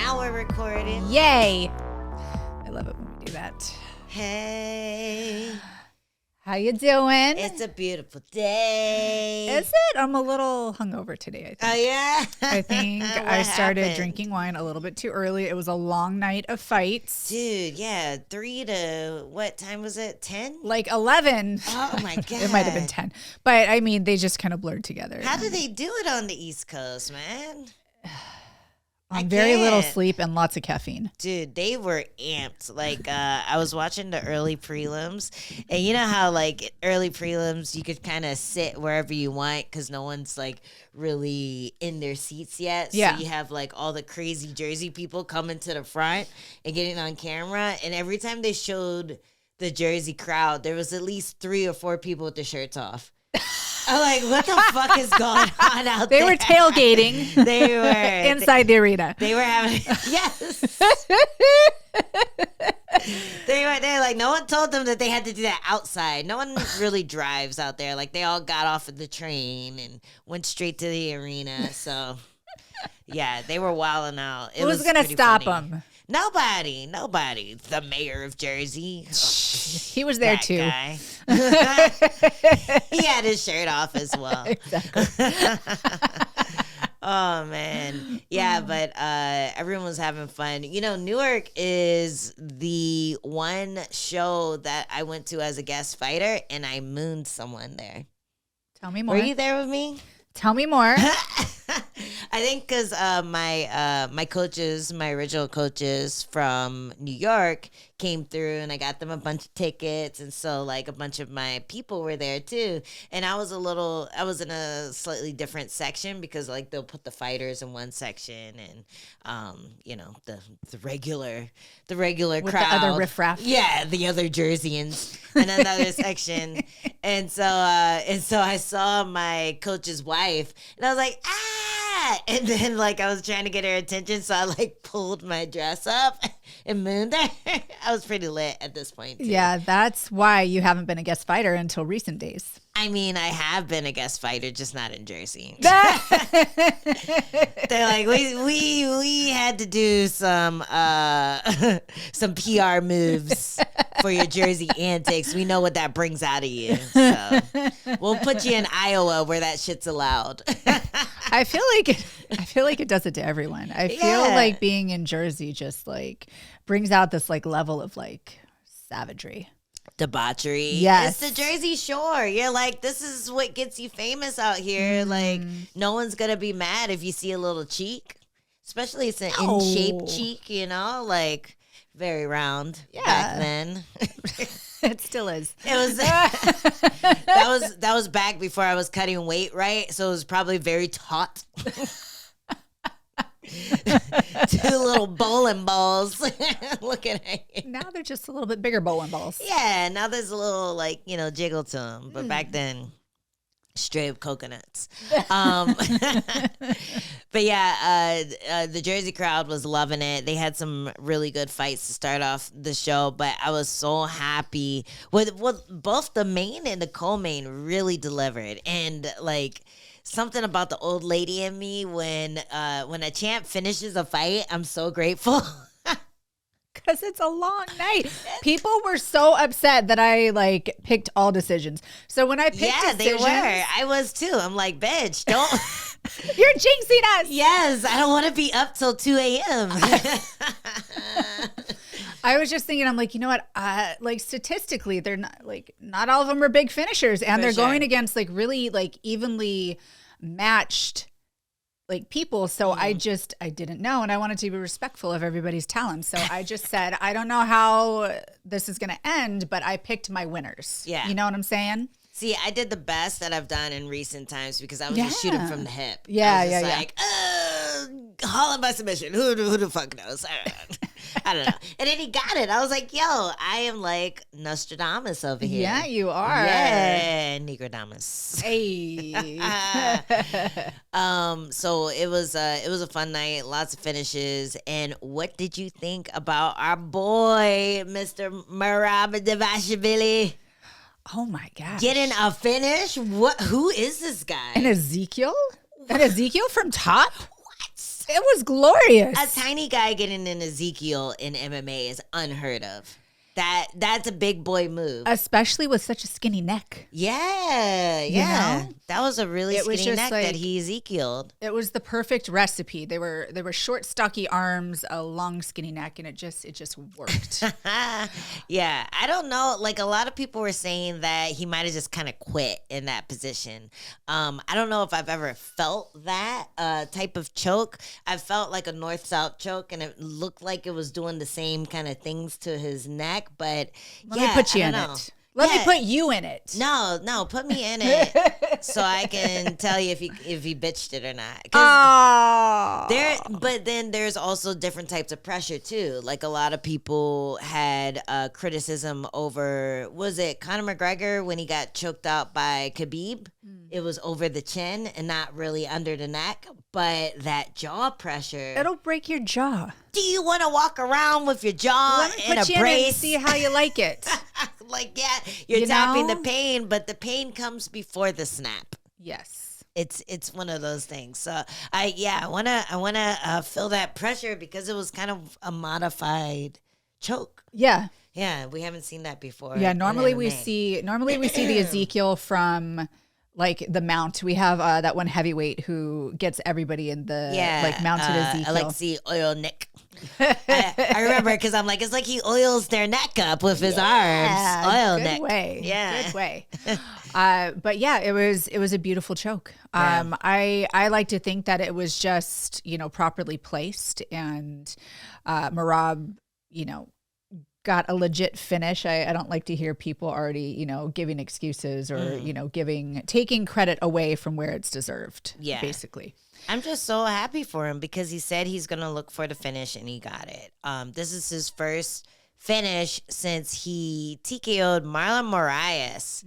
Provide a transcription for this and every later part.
Now we're recording. Yay. I love it when we do that. Hey. How you doing? It's a beautiful day. Is it? I'm a little hungover today, I think. Oh, yeah? I think I started drinking wine a little bit too early. It was a long night of fights. Dude, yeah. 3 to, what time was it? 10? Like 11. Oh, my God. It might have been 10. But, I mean, they just kind of blurred together. How do they do it on the East Coast, man? On very little sleep and lots of caffeine. Dude, they were amped. Like, I was watching the early prelims, and you know how, like, early prelims, you could kind of sit wherever you want because no one's, like, really in their seats yet. Yeah. So you have, like, all the crazy Jersey people coming to the front and getting on camera, and every time they showed the Jersey crowd, there was at least 3 or 4 people with their shirts off. I'm like, what the fuck is going on out there? They were tailgating. They were inside the arena. They were having yes. They were there. Like, no one told them that they had to do that outside. No one really drives out there. Like, they all got off of the train and went straight to the arena. So, yeah, they were wilding out. Who's gonna stop them? Nobody. The mayor of Jersey. He was there too. Guy. He had his shirt off as well. Exactly. Oh, man. Yeah, but everyone was having fun. You know, Newark is the one show that I went to as a guest fighter, and I mooned someone there. Tell me more. Were you there with me? Tell me more. I think because my coaches, my original coaches from New York came through and I got them a bunch of tickets. And so like a bunch of my people were there too. And I was in a slightly different section because like they'll put the fighters in one section and, you know, the regular With crowd. the other riffraff. Yeah, the other Jerseyans in another section. And so I saw my coach's wife and I was like, ah! And then like I was trying to get her attention, so I like pulled my dress up and mooned her. I was pretty lit at this point too. Yeah, that's why you haven't been a guest fighter until recent days. I mean, I have been a guest fighter, just not in Jersey. They're like, we had to do some PR moves for your Jersey antics. We know what that brings out of you. So we'll put you in Iowa where that shit's allowed. I feel like it does it to everyone. I feel like being in Jersey just like brings out this like level of like savagery. Debauchery. Yes. It's the Jersey Shore. You're like, this is what gets you famous out here. Like, no one's going to be mad if you see a little cheek, especially it's an in-shape cheek, you know, like very round back then. It still is. It was that was back before I was cutting weight, right? So it was probably very taut. 2 little bowling balls looking at you. Now they're just a little bit bigger bowling balls. Yeah, now there's a little like, you know, jiggle to them. But back then, straight up coconuts. But yeah, the Jersey crowd was loving it. They had some really good fights to start off the show, but I was so happy with both the main and the co-main really delivered. And like something about the old lady in me when a champ finishes a fight, I'm so grateful. Because it's a long night. People were so upset that I like picked all decisions. So when I picked decisions, they were. I was too. I'm like, bitch, don't. You're jinxing us. Yes, I don't want to be up till 2 a.m. I was just thinking, I'm like, you know what? Like statistically, they're not all of them are big finishers, and they're going against like really like evenly matched like people. So I didn't know, and I wanted to be respectful of everybody's talent. So I just said, I don't know how this is going to end, but I picked my winners. Yeah, you know what I'm saying? See, I did the best that I've done in recent times because I was just shooting from the hip. Yeah, I was just like, Holland by submission. Who the fuck knows? I don't know. And then he got it. I was like, yo, I am like Nostradamus over here. Yeah, you are. Yeah, Negrodamus. Hey. So it was a fun night, lots of finishes. And what did you think about our boy, Mr. Merab Devashvili? Oh my gosh. Getting a finish? Who is this guy? An Ezekiel? An Ezekiel from top? What? It was glorious. A tiny guy getting an Ezekiel in MMA is unheard of. That's a big boy move. Especially with such a skinny neck. Yeah. You know? That was a really skinny neck like, that he Ezekiel'd. It was the perfect recipe. They were short, stocky arms, a long, skinny neck, and it just worked. Yeah. I don't know. Like, a lot of people were saying that he might have just kind of quit in that position. I don't know if I've ever felt that type of choke. I felt like a north-south choke, and it looked like it was doing the same kind of things to his neck. But Let me put you in it. Let me put you in it. No, put me in it so I can tell you if he bitched it or not. But then there's also different types of pressure too. Like, a lot of people had criticism over, was it Conor McGregor when he got choked out by Khabib? It was over the chin and not really under the neck, but that jaw pressure. It'll break your jaw. Do you want to walk around with your jaw in a brace? And see how you like it. Like, yeah, you're tapping the pain, but the pain comes before the snap. Yes. It's one of those things. So I wanna feel that pressure because it was kind of a modified choke. Yeah. Yeah, we haven't seen that before. Yeah, normally we see the Ezekiel from like the mount. We have that one heavyweight who gets everybody in the mounted Ezekiel. Alexei Oilnik. I remember because I'm like, it's like he oils their neck up with his arms. Oil good neck. Way. Yeah. Good way. But yeah, it was a beautiful choke. I like to think that it was just, properly placed, and Merab, got a legit finish. I don't like to hear people already, giving excuses or, taking credit away from where it's deserved. Yeah. Basically. I'm just so happy for him because he said he's going to look for the finish and he got it. This is his first finish since he TKO'd Marlon Moraes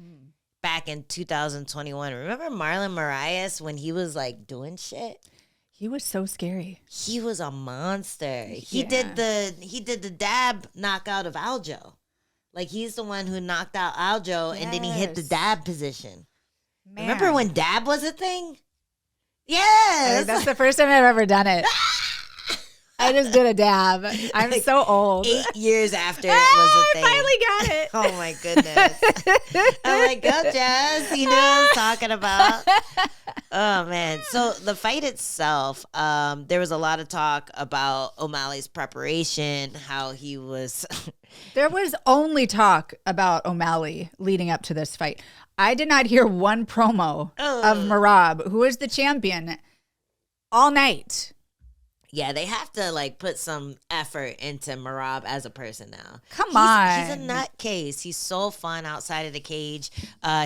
back in 2021. Remember Marlon Moraes when he was like doing shit? He was so scary. He was a monster. He did the dab knockout of Aljo. Like, he's the one who knocked out Aljo and then he hit the dab position. Man. Remember when dab was a thing? Yes. That's the first time I've ever done it. I just did a dab. I'm like so old. 8 years after it was a thing. I finally got it. Oh my goodness. I'm like, go Jazz. You know what I'm talking about. Oh man. So the fight itself, there was a lot of talk about O'Malley's preparation, how he was. There was only talk about O'Malley leading up to this fight. I did not hear one promo of Merab, who is the champion, all night. Yeah, they have to like put some effort into Merab as a person now. Come on. He's a nutcase. He's so fun outside of the cage.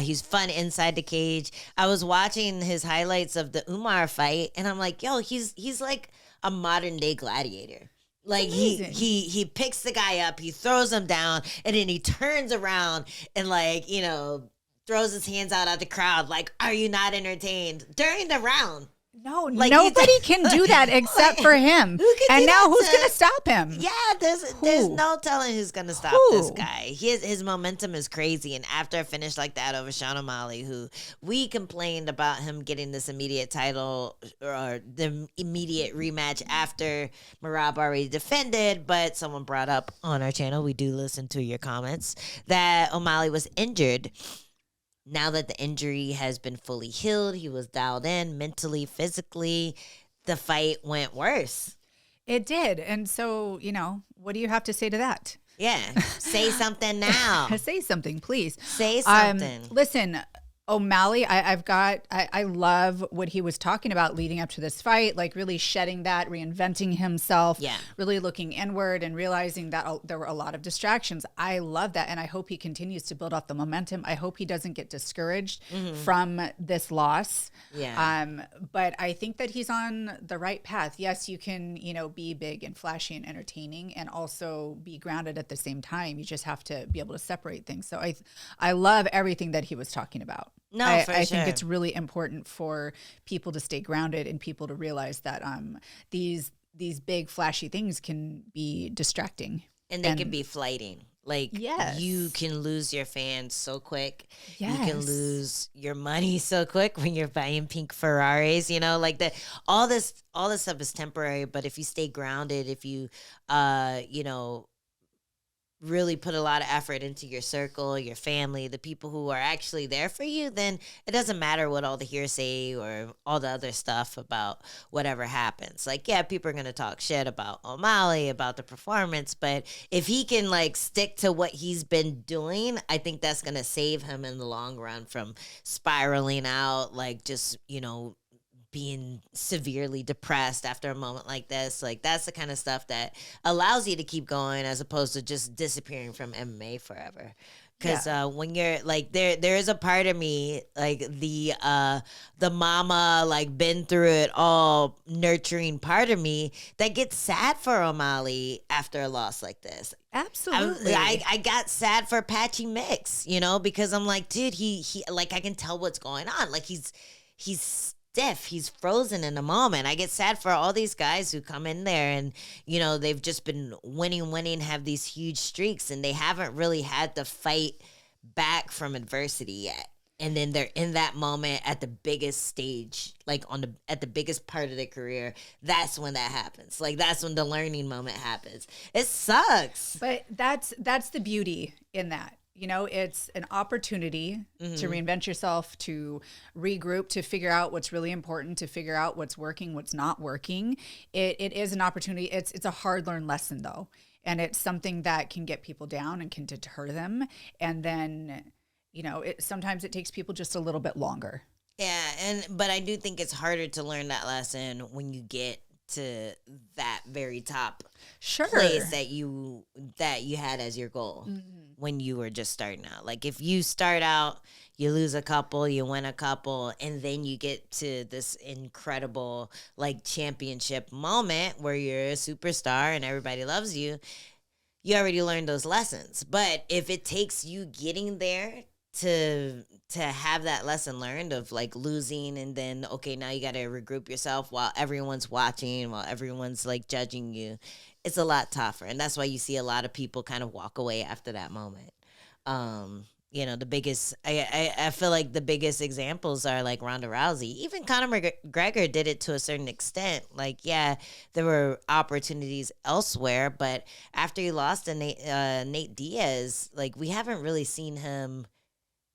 He's fun inside the cage. I was watching his highlights of the Umar fight, and I'm like, yo, he's like a modern day gladiator. Like he picks the guy up, he throws him down, and then he turns around and like, throws his hands out at the crowd like, are you not entertained? During the round. No, like, nobody can do that except for him. And now who's going to stop him? Yeah, there's no telling who's going to stop this guy. His momentum is crazy. And after a finish like that over Sean O'Malley, who we complained about him getting this immediate title or the immediate rematch after Merab already defended, but someone brought up on our channel, we do listen to your comments, that O'Malley was injured. Now that the injury has been fully healed, he was dialed in mentally, physically, the fight went worse. It did. And so, what do you have to say to that? Yeah. Say something now. Say something, please. Say something. Listen, O'Malley, I love what he was talking about leading up to this fight, like really shedding that, reinventing himself, really looking inward and realizing that there were a lot of distractions. I love that. And I hope he continues to build off the momentum. I hope he doesn't get discouraged from this loss. Yeah. But I think that he's on the right path. Yes, you can, be big and flashy and entertaining and also be grounded at the same time. You just have to be able to separate things. So I love everything that he was talking about. No, I sure. think it's really important for people to stay grounded and people to realize that these big flashy things can be distracting. And they can be flighting. Like, Yes. you can lose your fans so quick. Yes. You can lose your money so quick when you're buying pink Ferraris, you know, like all this stuff is temporary, but if you stay grounded, if you, you know, really put a lot of effort into your circle, your family, the people who are actually there for you, then it doesn't matter what all the hearsay or all the other stuff about whatever happens. Like, yeah, people are going to talk shit about O'Malley, about the performance, but if he can like stick to what he's been doing, I think that's going to save him in the long run from spiraling out, like just, you know, being severely depressed after a moment like this. Like, that's the kind of stuff that allows you to keep going as opposed to just disappearing from MMA forever. Because when you're like, there is a part of me, like the mama, like been through it all, nurturing part of me that gets sad for O'Malley after a loss like this. Absolutely. I got sad for Patchy Mix, you know, because I'm like, dude, he like, I can tell what's going on. Like, he's stiff. He's frozen in the moment. I get sad for all these guys who come in there and, you know, they've just been winning, have these huge streaks, and they haven't really had to fight back from adversity yet. And then they're in that moment at the biggest stage, like at the biggest part of their career. That's when that happens. Like, that's when the learning moment happens. It sucks. But that's the beauty in that. You know, it's an opportunity to reinvent yourself, to regroup, to figure out what's really important, to figure out what's working, what's not working. It is an opportunity. It's a hard-learned lesson, though. And it's something that can get people down and can deter them. And then, you know, sometimes it takes people just a little bit longer. Yeah, but I do think it's harder to learn that lesson when you get to that very top place that you had as your goal when you were just starting out. Like, if you start out, you lose a couple, you win a couple, and then you get to this incredible like championship moment where you're a superstar and everybody loves you, you already learned those lessons. But if it takes you getting there to have that lesson learned of like losing, and then, okay, now you got to regroup yourself while everyone's watching, while everyone's like judging you, it's a lot tougher. And that's why you see a lot of people kind of walk away after that moment. You know, the biggest, I feel like the biggest examples are like Ronda Rousey. Even Conor McGregor did it to a certain extent. Like, yeah, there were opportunities elsewhere, but after he lost to Nate Diaz, like, we haven't really seen him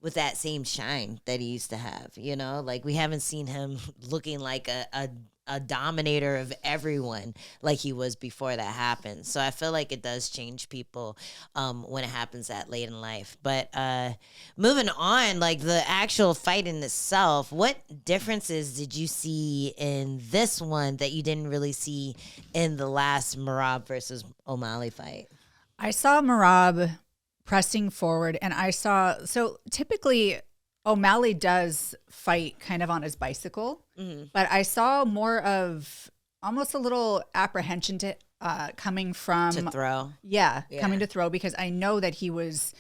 with that same shine that he used to have, you know? Like, we haven't seen him looking like a dominator of everyone like he was before that happened. So I feel like it does change people when it happens that late in life. But moving on, like the actual fight in itself, what differences did you see in this one that you didn't really see in the last Merab versus O'Malley fight? I saw Merab pressing forward, and so typically O'Malley does fight kind of on his bicycle, but I saw more of almost a little apprehension to coming from to throw. Yeah, coming to throw, because I know that he was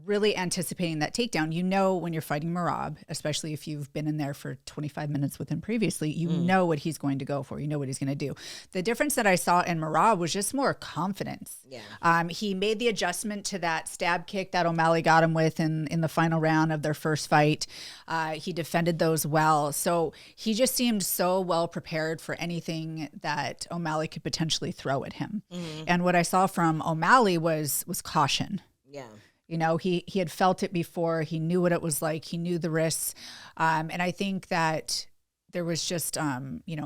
really anticipating that takedown. You know, when you're fighting Merab, especially if you've been in there for 25 minutes with him previously, you know what he's going to go for. You know what he's going to do. The difference that I saw in Merab was just more confidence. Yeah. He made the adjustment to that stab kick that O'Malley got him with in the final round of their first fight. He defended those well. So he just seemed so well prepared for anything that O'Malley could potentially throw at him. And what I saw from O'Malley was caution. Yeah. You know, he had felt it before. He knew what it was like. He knew the risks. And I think that there was just,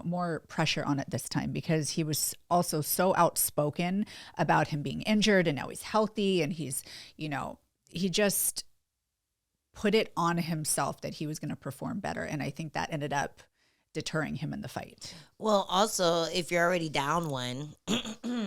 more pressure on it this time, because he was also so outspoken about him being injured, and now he's healthy, and he's, he just put it on himself that he was going to perform better. And I think that ended up deterring him in the fight. Well, also, if you're already down one,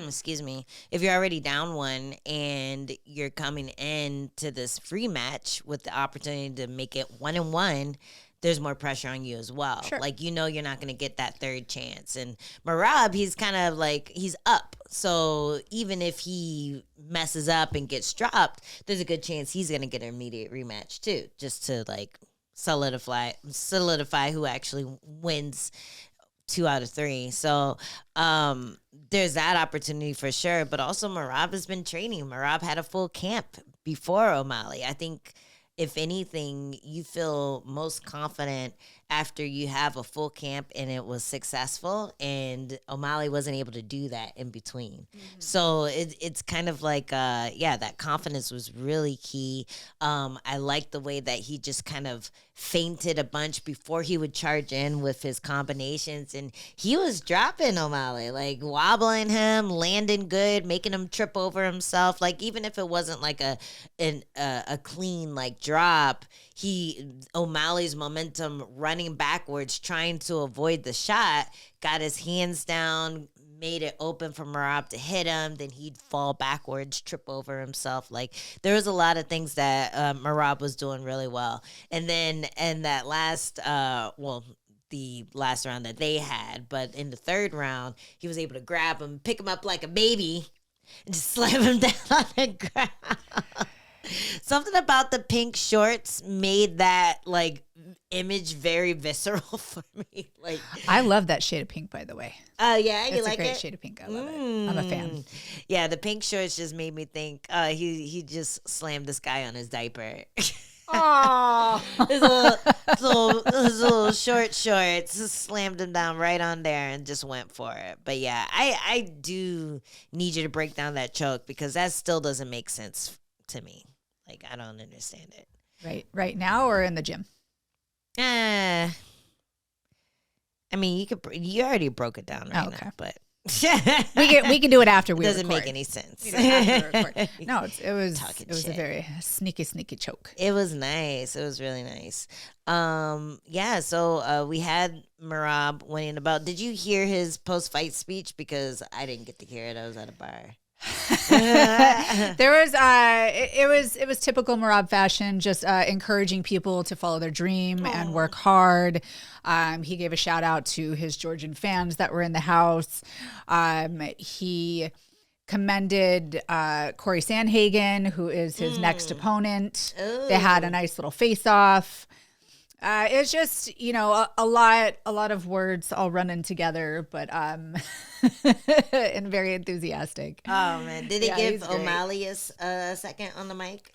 excuse me, if you're already down one and you're coming into this free match with the opportunity to make it 1-1, there's more pressure on you as well. Sure. Like, you know, you're not going to get that third chance. And Merab, he's kind of like, he's up. So even if he messes up and gets dropped, there's a good chance he's going to get an immediate rematch too, just to like solidify who actually wins 2 out of 3. So there's that opportunity for sure. But also Merab has been training. Merab had a full camp before O'Malley. I think if anything, you feel most confident after you have a full camp and it was successful, and O'Malley wasn't able to do that in between. So it's kind of like, that confidence was really key. I like the way that he just kind of feinted a bunch before he would charge in with his combinations, and he was dropping O'Malley, like wobbling him, landing good, making him trip over himself. Like even if it wasn't like a clean like drop, O'Malley's momentum running backwards, trying to avoid the shot, got his hands down, made it open for Merab to hit him. Then he'd fall backwards, trip over himself. Like there was a lot of things that Merab was doing really well. And then in that last, the last round that they had, but in the third round, he was able to grab him, pick him up like a baby, and just slam him down on the ground. Something about the pink shorts made that like image very visceral for me. Like I love that shade of pink, by the way. Oh yeah, you it's like a great it? Shade of pink. I love it. I'm a fan. Yeah, the pink shorts just made me think he just slammed this guy on his diaper. Oh, his little short shorts just slammed him down right on there and just went for it. But yeah, I do need you to break down that choke because that still doesn't make sense to me. Like, I don't understand it. Right now or in the gym? I mean, you already broke it down right now, but we can do it after we doesn't record. make any sense. No, it was a very sneaky choke. It was nice. It was really nice. So we had Merab winning the bout. Did you hear his post-fight speech? Because I didn't get to hear it. I was at a bar. There was it was typical Merab fashion, just encouraging people to follow their dream and work hard. He gave a shout out to his Georgian fans that were in the house. He commended Corey Sandhagen, who is his next opponent. Ooh. They had a nice little face off. It's just, a lot of words all running together, but and very enthusiastic. Oh man, did they give O'Malley a second on the mic?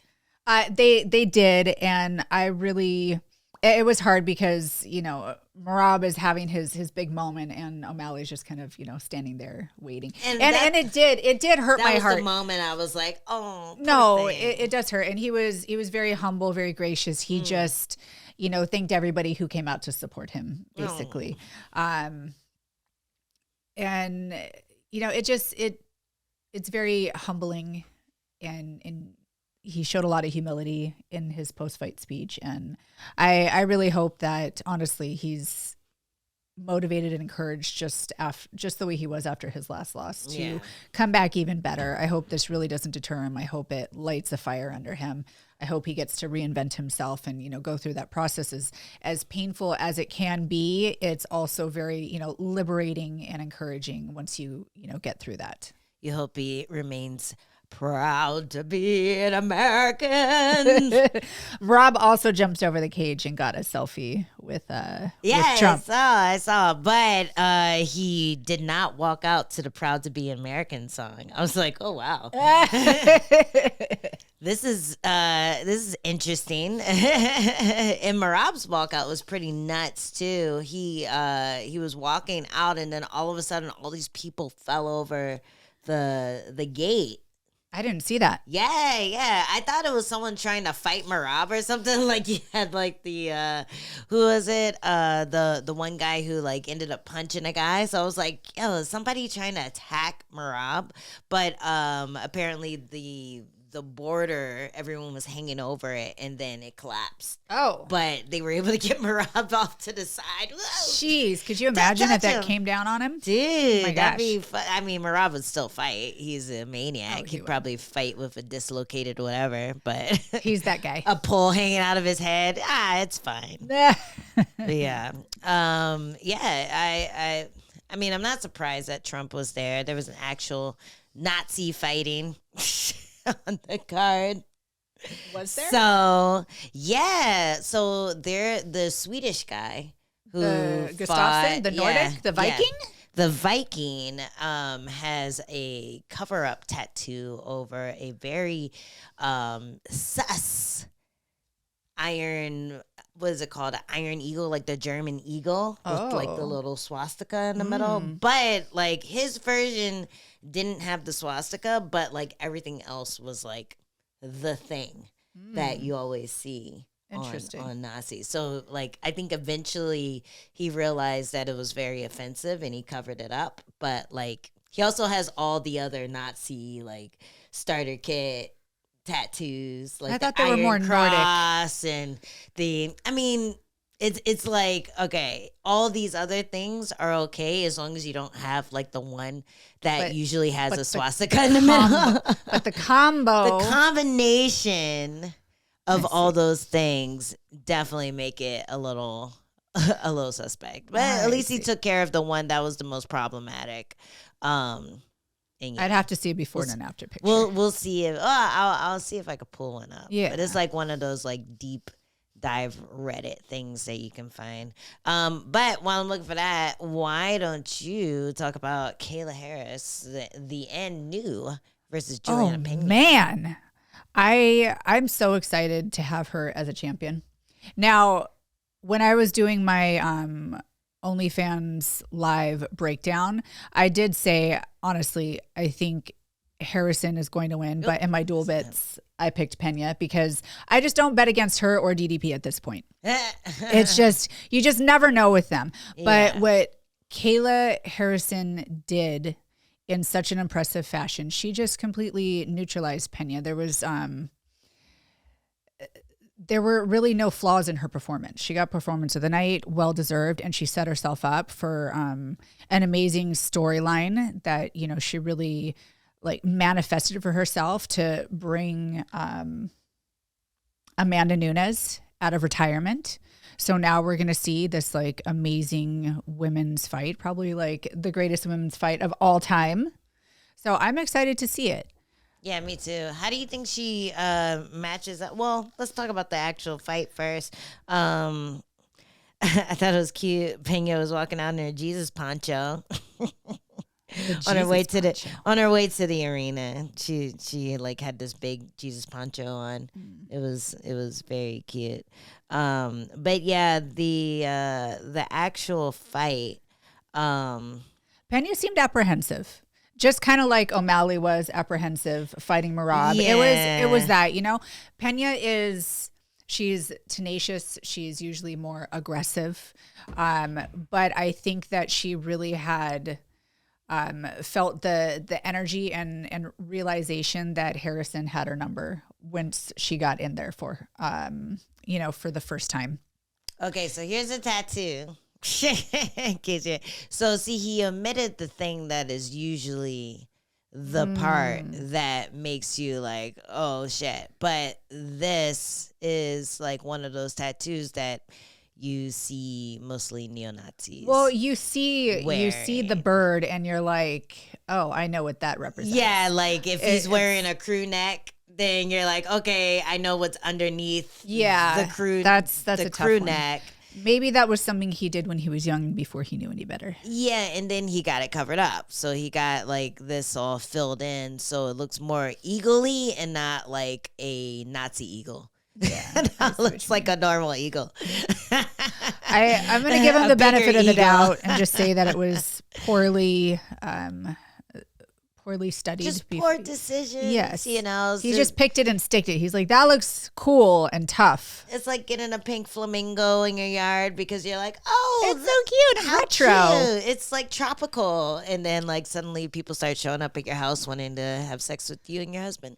They did, and it was hard because Merab is having his big moment, and O'Malley's just kind of standing there waiting, and it did hurt my heart. That was the moment I was like, oh no, it does hurt, and he was very humble, very gracious. He just thanked everybody who came out to support him, basically. And it's very humbling, and he showed a lot of humility in his post-fight speech. And I really hope that, honestly, he's motivated and encouraged just the way he was after his last loss to come back even better. I hope this really doesn't deter him. I hope it lights a fire under him. I hope he gets to reinvent himself and, go through that process. As painful as it can be, it's also very, liberating and encouraging once you get through that. You hope he remains proud to be an American. Rob also jumped over the cage and got a selfie with Trump. I saw, but he did not walk out to the "Proud to Be an American" song. I was like, oh wow. This is interesting. And Merab's walkout was pretty nuts too. He was walking out, and then all of a sudden, all these people fell over the gate. I didn't see that. Yeah. I thought it was someone trying to fight Merab or something. Like he had like the who was it? The one guy who like ended up punching a guy. So I was like, yo, is somebody trying to attack Merab? But apparently the border, everyone was hanging over it, and then it collapsed. Oh. But they were able to get Merab off to the side. Whoa. Jeez, could you imagine if that came down on him? Dude, oh that'd be fun. I mean, Merab would still fight. He's a maniac. He'd probably fight with a dislocated whatever, but... He's that guy. A pole hanging out of his head. It's fine. Yeah. I mean, I'm not surprised that Trump was there. There was an actual Nazi fighting on the card. Was there? So, yeah. So the Swedish guy who the fought, Gustafsson, the Nordic, the Viking. Yeah. The Viking has a cover-up tattoo over a very sus iron, what is it called? An iron eagle, like the German eagle with like the little swastika in the middle. But like his version didn't have the swastika, but like everything else was like the thing that you always see on Nazis. So like I think eventually he realized that it was very offensive and he covered it up. But like he also has all the other Nazi like starter kit tattoos, like I thought the they were Iron more Cross and it's like, okay, all these other things are okay as long as you don't have like the one that usually has a swastika in the middle. But the combo, the combination of all those things definitely make it a little suspect. But at least he took care of the one that was the most problematic. I'd have to see a before and an after picture. We'll see if I'll see if I could pull one up. Yeah, but it's like one of those like deep dive Reddit things that you can find. But while I'm looking for that, why don't you talk about Kayla Harris, the and new versus Juliana Pena? Man, I'm so excited to have her as a champion. Now, when I was doing my OnlyFans live breakdown, I did say, honestly, I think Harrison is going to win, but in my Duelbits, I picked Penne because I just don't bet against her or DDP at this point. It's just, you just never know with them. But what Kayla Harrison did in such an impressive fashion, she just completely neutralized Penne. There were really no flaws in her performance. She got performance of the night, well-deserved, and she set herself up for an amazing storyline that, you know, she really like manifested for herself to bring Amanda Nunes out of retirement. So now we're going to see this like amazing women's fight, probably like the greatest women's fight of all time. So I'm excited to see it. Yeah, me too. How do you think she matches up? Well, let's talk about the actual fight first. I thought it was cute. Pena was walking out in her Jesus poncho. on her way to the arena. She like had this big Jesus poncho on. It was very cute. But yeah, the actual fight. Pena seemed apprehensive. Just kind of like O'Malley was apprehensive fighting Merab. Yeah. It was that, you know. Pena she's tenacious. She's usually more aggressive. But I think that she really had felt the energy and realization that Harrison had her number once she got in there for for the first time. Okay, so here's a tattoo. So see, he omitted the thing that is usually the part that makes you like, oh shit. But this is like one of those tattoos that you see mostly neo-Nazis. Well, you see the bird and you're like, oh, I know what that represents. Yeah, like if he's wearing a crew neck, then you're like, okay, I know what's underneath the crew. That's the a crew tough neck. One. Maybe that was something he did when he was young before he knew any better. Yeah, and then he got it covered up. So he got like this all filled in so it looks more eagle-y and not like a Nazi eagle. Yeah, it looks like a normal eagle. I'm going to give him the benefit of the doubt and just say that it was poorly studied. Just poor decisions. Yes. You know. He just picked it and sticked it. He's like, that looks cool and tough. It's like getting a pink flamingo in your yard because you're like, oh, it's so cute and retro. Cute. It's like tropical. And then like suddenly people start showing up at your house wanting to have sex with you and your husband.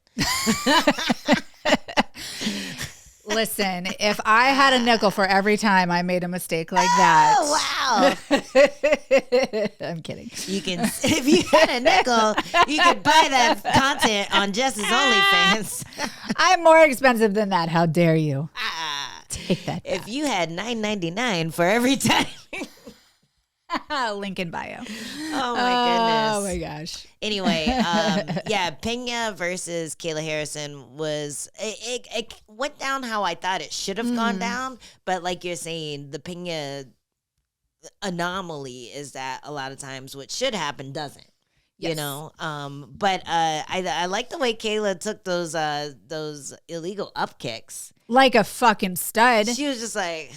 Listen, if I had a nickel for every time I made a mistake like that. Oh, wow. I'm kidding. You can, if you had a nickel, you could buy that content on Jess's OnlyFans. I'm more expensive than that. How dare you? Take that back. If you had $9.99 for every time. Link in bio. Oh my goodness. Oh my gosh. Anyway, Pena versus Kayla Harrison was it went down how I thought it should have gone down, but like you're saying, the Pena anomaly is that a lot of times what should happen doesn't. Yes. You know, but I like the way Kayla took those illegal up kicks. Like a fucking stud. She was just like,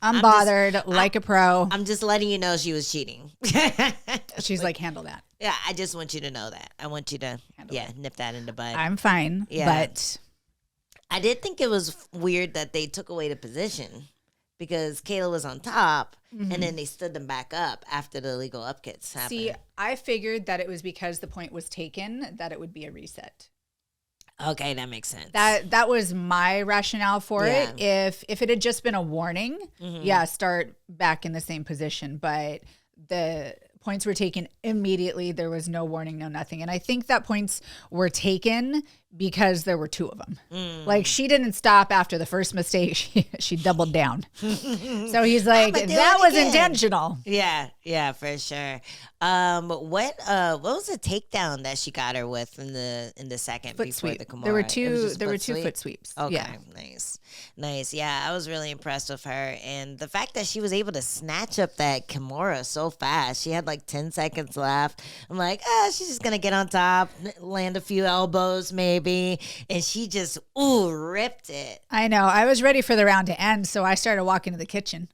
I'm bothered, like a pro. I'm just letting you know she was cheating. She's like, handle that. Yeah, I just want you to know that. I want you to, nip that in the bud. I'm fine, but I did think it was weird that they took away the position because Kayla was on top, and then they stood them back up after the illegal up kicks happened. See, I figured that it was because the point was taken that it would be a reset. Okay, that makes sense. That was my rationale for it. If it had just been a warning, start back in the same position. But the points were taken immediately. There was no warning, no nothing. And I think that points were taken because there were two of them. Like, she didn't stop after the first mistake. She doubled down. So he's like, that was intentional. Yeah, for sure. What was the takedown that she got her with in the second Foot before sweep. the Kimura? There were two foot sweeps. Okay, yeah. Nice. Yeah, I was really impressed with her, and the fact that she was able to snatch up that Kimura so fast. She had like 10 seconds left. I'm like, she's just gonna get on top, land a few elbows maybe, and she just ripped it. I know. I was ready for the round to end, so I started walking to the kitchen.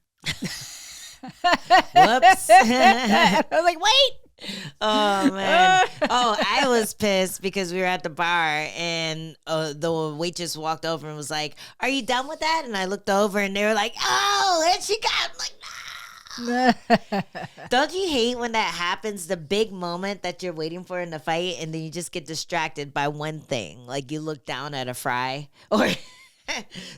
Whoops. I was like, wait. Oh man. I was pissed because we were at the bar and the waitress walked over and was like, "Are you done with that?" And I looked over and they were like, "Oh," and she got, I'm like, "No." Don't you hate when that happens? The big moment that you're waiting for in the fight, and then you just get distracted by one thing. Like you look down at a fry, or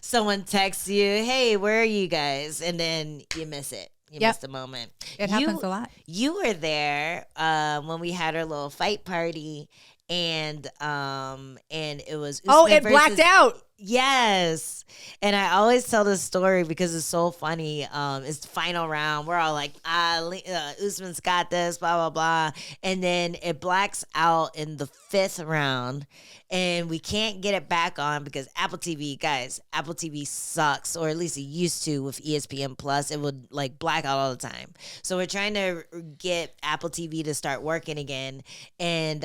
someone texts you, "Hey, where are you guys?" And then you miss it. You missed the moment. It happens a lot. You were there when we had our little fight party, and it was Usman it blacked out. Yes, and I always tell this story because it's so funny. It's the final round. We're all like, Usman's got this, blah blah blah, and then it blacks out in the 5th round. And we can't get it back on because Apple TV sucks, or at least it used to with ESPN Plus. It would like black out all the time. So we're trying to get Apple TV to start working again. And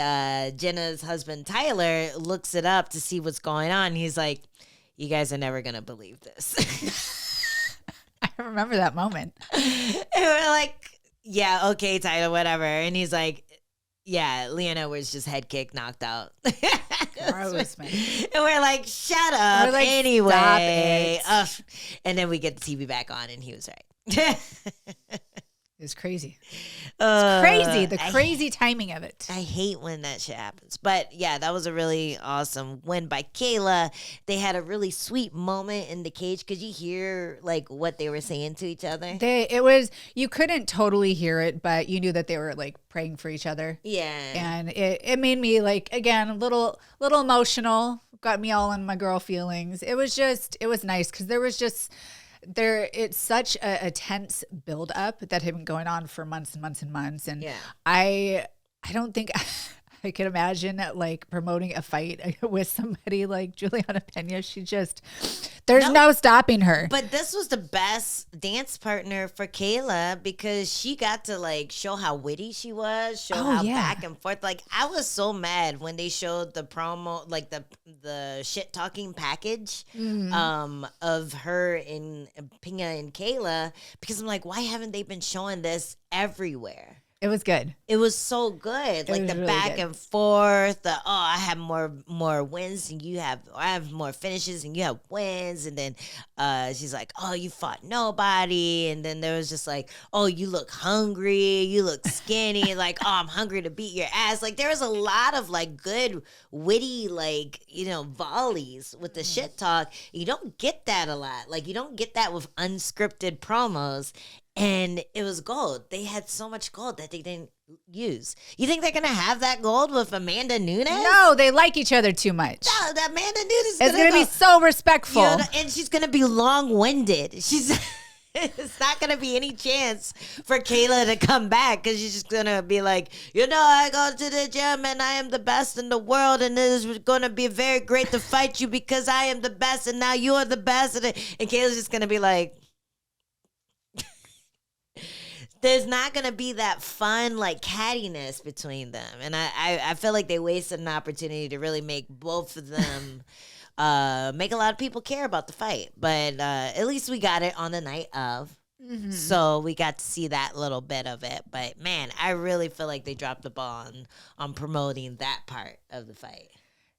Jenna's husband, Tyler, looks it up to see what's going on. He's like, "You guys are never going to believe this." I remember that moment. And we're like, "Yeah, okay, Tyler, whatever." And he's like, "Yeah, Leona was just head kick knocked out." Gross, man. And we're like, "Shut up." Like, anyway. And then we get the TV back on and he was right. It was crazy. It's crazy. The crazy timing of it. I hate when that shit happens. But yeah, that was a really awesome win by Kayla. They had a really sweet moment in the cage. Could you hear like what they were saying to each other? You couldn't totally hear it, but you knew that they were like praying for each other. Yeah. And it made me like, again, a little emotional. Got me all in my girl feelings. It was nice because it's such a tense buildup that had been going on for months and months and months. And I don't think I could imagine like promoting a fight with somebody like Juliana Pena. There's no stopping her. But this was the best dance partner for Kayla because she got to like show how witty she was, how back and forth. Like I was so mad when they showed the promo, like the shit talking package of her and Pena and Kayla, because I'm like, why haven't they been showing this everywhere? It was good. It was so good. Like the really back and forth, I have more wins and I have more finishes and you have wins. And then she's like, "Oh, you fought nobody." And then there was just like, "Oh, you look hungry, you look skinny." Like, "Oh, I'm hungry to beat your ass." Like there was a lot of like good, witty, like, volleys with the shit talk. You don't get that a lot. Like you don't get that with unscripted promos. And it was gold. They had so much gold that they didn't use. You think they're going to have that gold with Amanda Nunes? No, they like each other too much. No, Amanda Nunes is going to be so respectful. And she's going to be long-winded. It's not going to be any chance for Kayla to come back because she's just going to be like, "I go to the gym and I am the best in the world and it is going to be very great to fight you because I am the best and now you are the best." And Kayla's just going to be like... there's not gonna be that fun like cattiness between them, and I feel like they wasted an opportunity to really make both of them make a lot of people care about the fight. But at least we got it on the night of. So we got to see that little bit of it. But man, I really feel like they dropped the ball on promoting that part of the fight.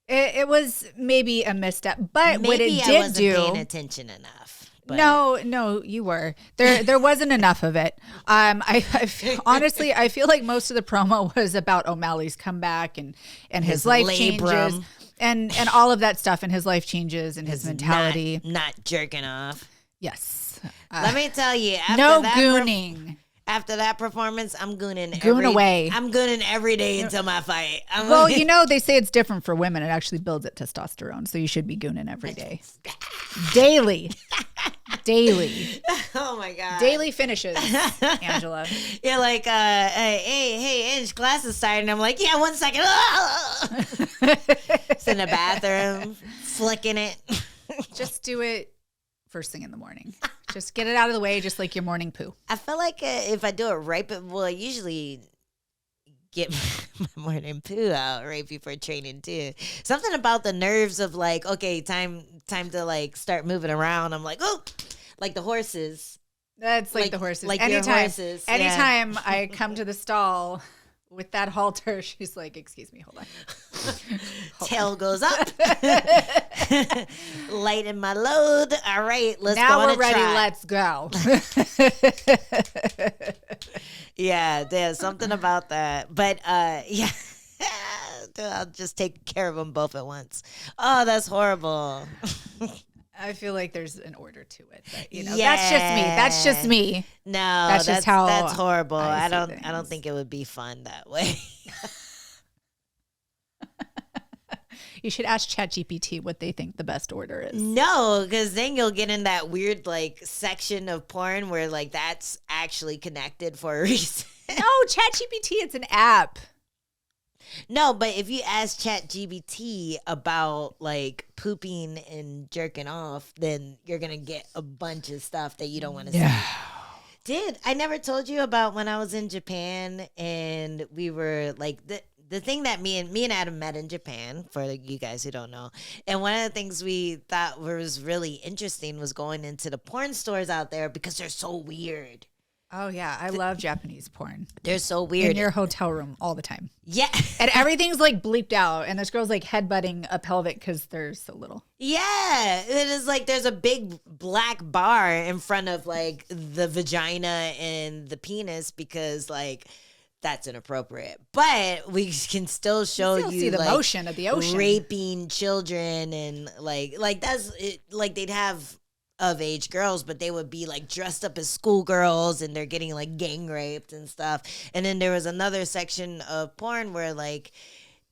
It was maybe a misstep, but Maybe what it I did wasn't do. paying attention enough. But. No, you were. There wasn't enough of it. Honestly, I feel like most of the promo was about O'Malley's comeback and his life changes and all of that stuff and his life changes and his mentality. Not jerking off. Yes. Let me tell you. No gooning. After that performance, I'm gooning away. I'm gooning every day until my fight. Well, they say it's different for women. It actually builds up testosterone, so you should be gooning every day. Daily. Oh my God. Daily finishes, Angela. You're like, hey, Ange, class is starting. I'm like, yeah, 1 second. It's in the bathroom, flicking it. Just do it first thing in the morning. Just get it out of the way, just like your morning poo. I feel like if I do it right, I usually get my morning poo out right before training too. Something about the nerves of like, okay, time to like start moving around. I'm like, oh, like the horses. That's like the horses. Like anytime, horses. Anytime I come to the stall with that halter, she's like, excuse me, hold on. Tail goes up. Lighten my load. All right, let's now go on we're ready. trot. Let's go. Yeah, there's something about that. But yeah, I'll just take care of them both at once. Oh, that's horrible. I feel like there's an order to it, but Yeah. That's just me. No, that's just how that's horrible. I don't think it would be fun that way. You should ask ChatGPT what they think the best order is. No, because then you'll get in that weird like section of porn where like that's actually connected for a reason. No, ChatGPT, it's an app. No, but if you ask ChatGPT about like pooping and jerking off, then you're gonna get a bunch of stuff that you don't want to see. Did I never told you about when I was in Japan and we were like the thing that me and Adam met in Japan, for you guys who don't know, and one of the things we thought was really interesting was going into the porn stores out there because they're so weird. Oh, yeah. I love Japanese porn. They're so weird. In your hotel room all the time. Yeah. And everything's like bleeped out. And this girl's like headbutting a pelvic because they're so little. Yeah. It is like there's a big black bar in front of like the vagina and the penis because like that's inappropriate. But we can still show you see the like motion of the ocean. Raping children and like that's it, like they'd have of age girls, but they would be like dressed up as schoolgirls and they're getting like gang raped and stuff. And then there was another section of porn where like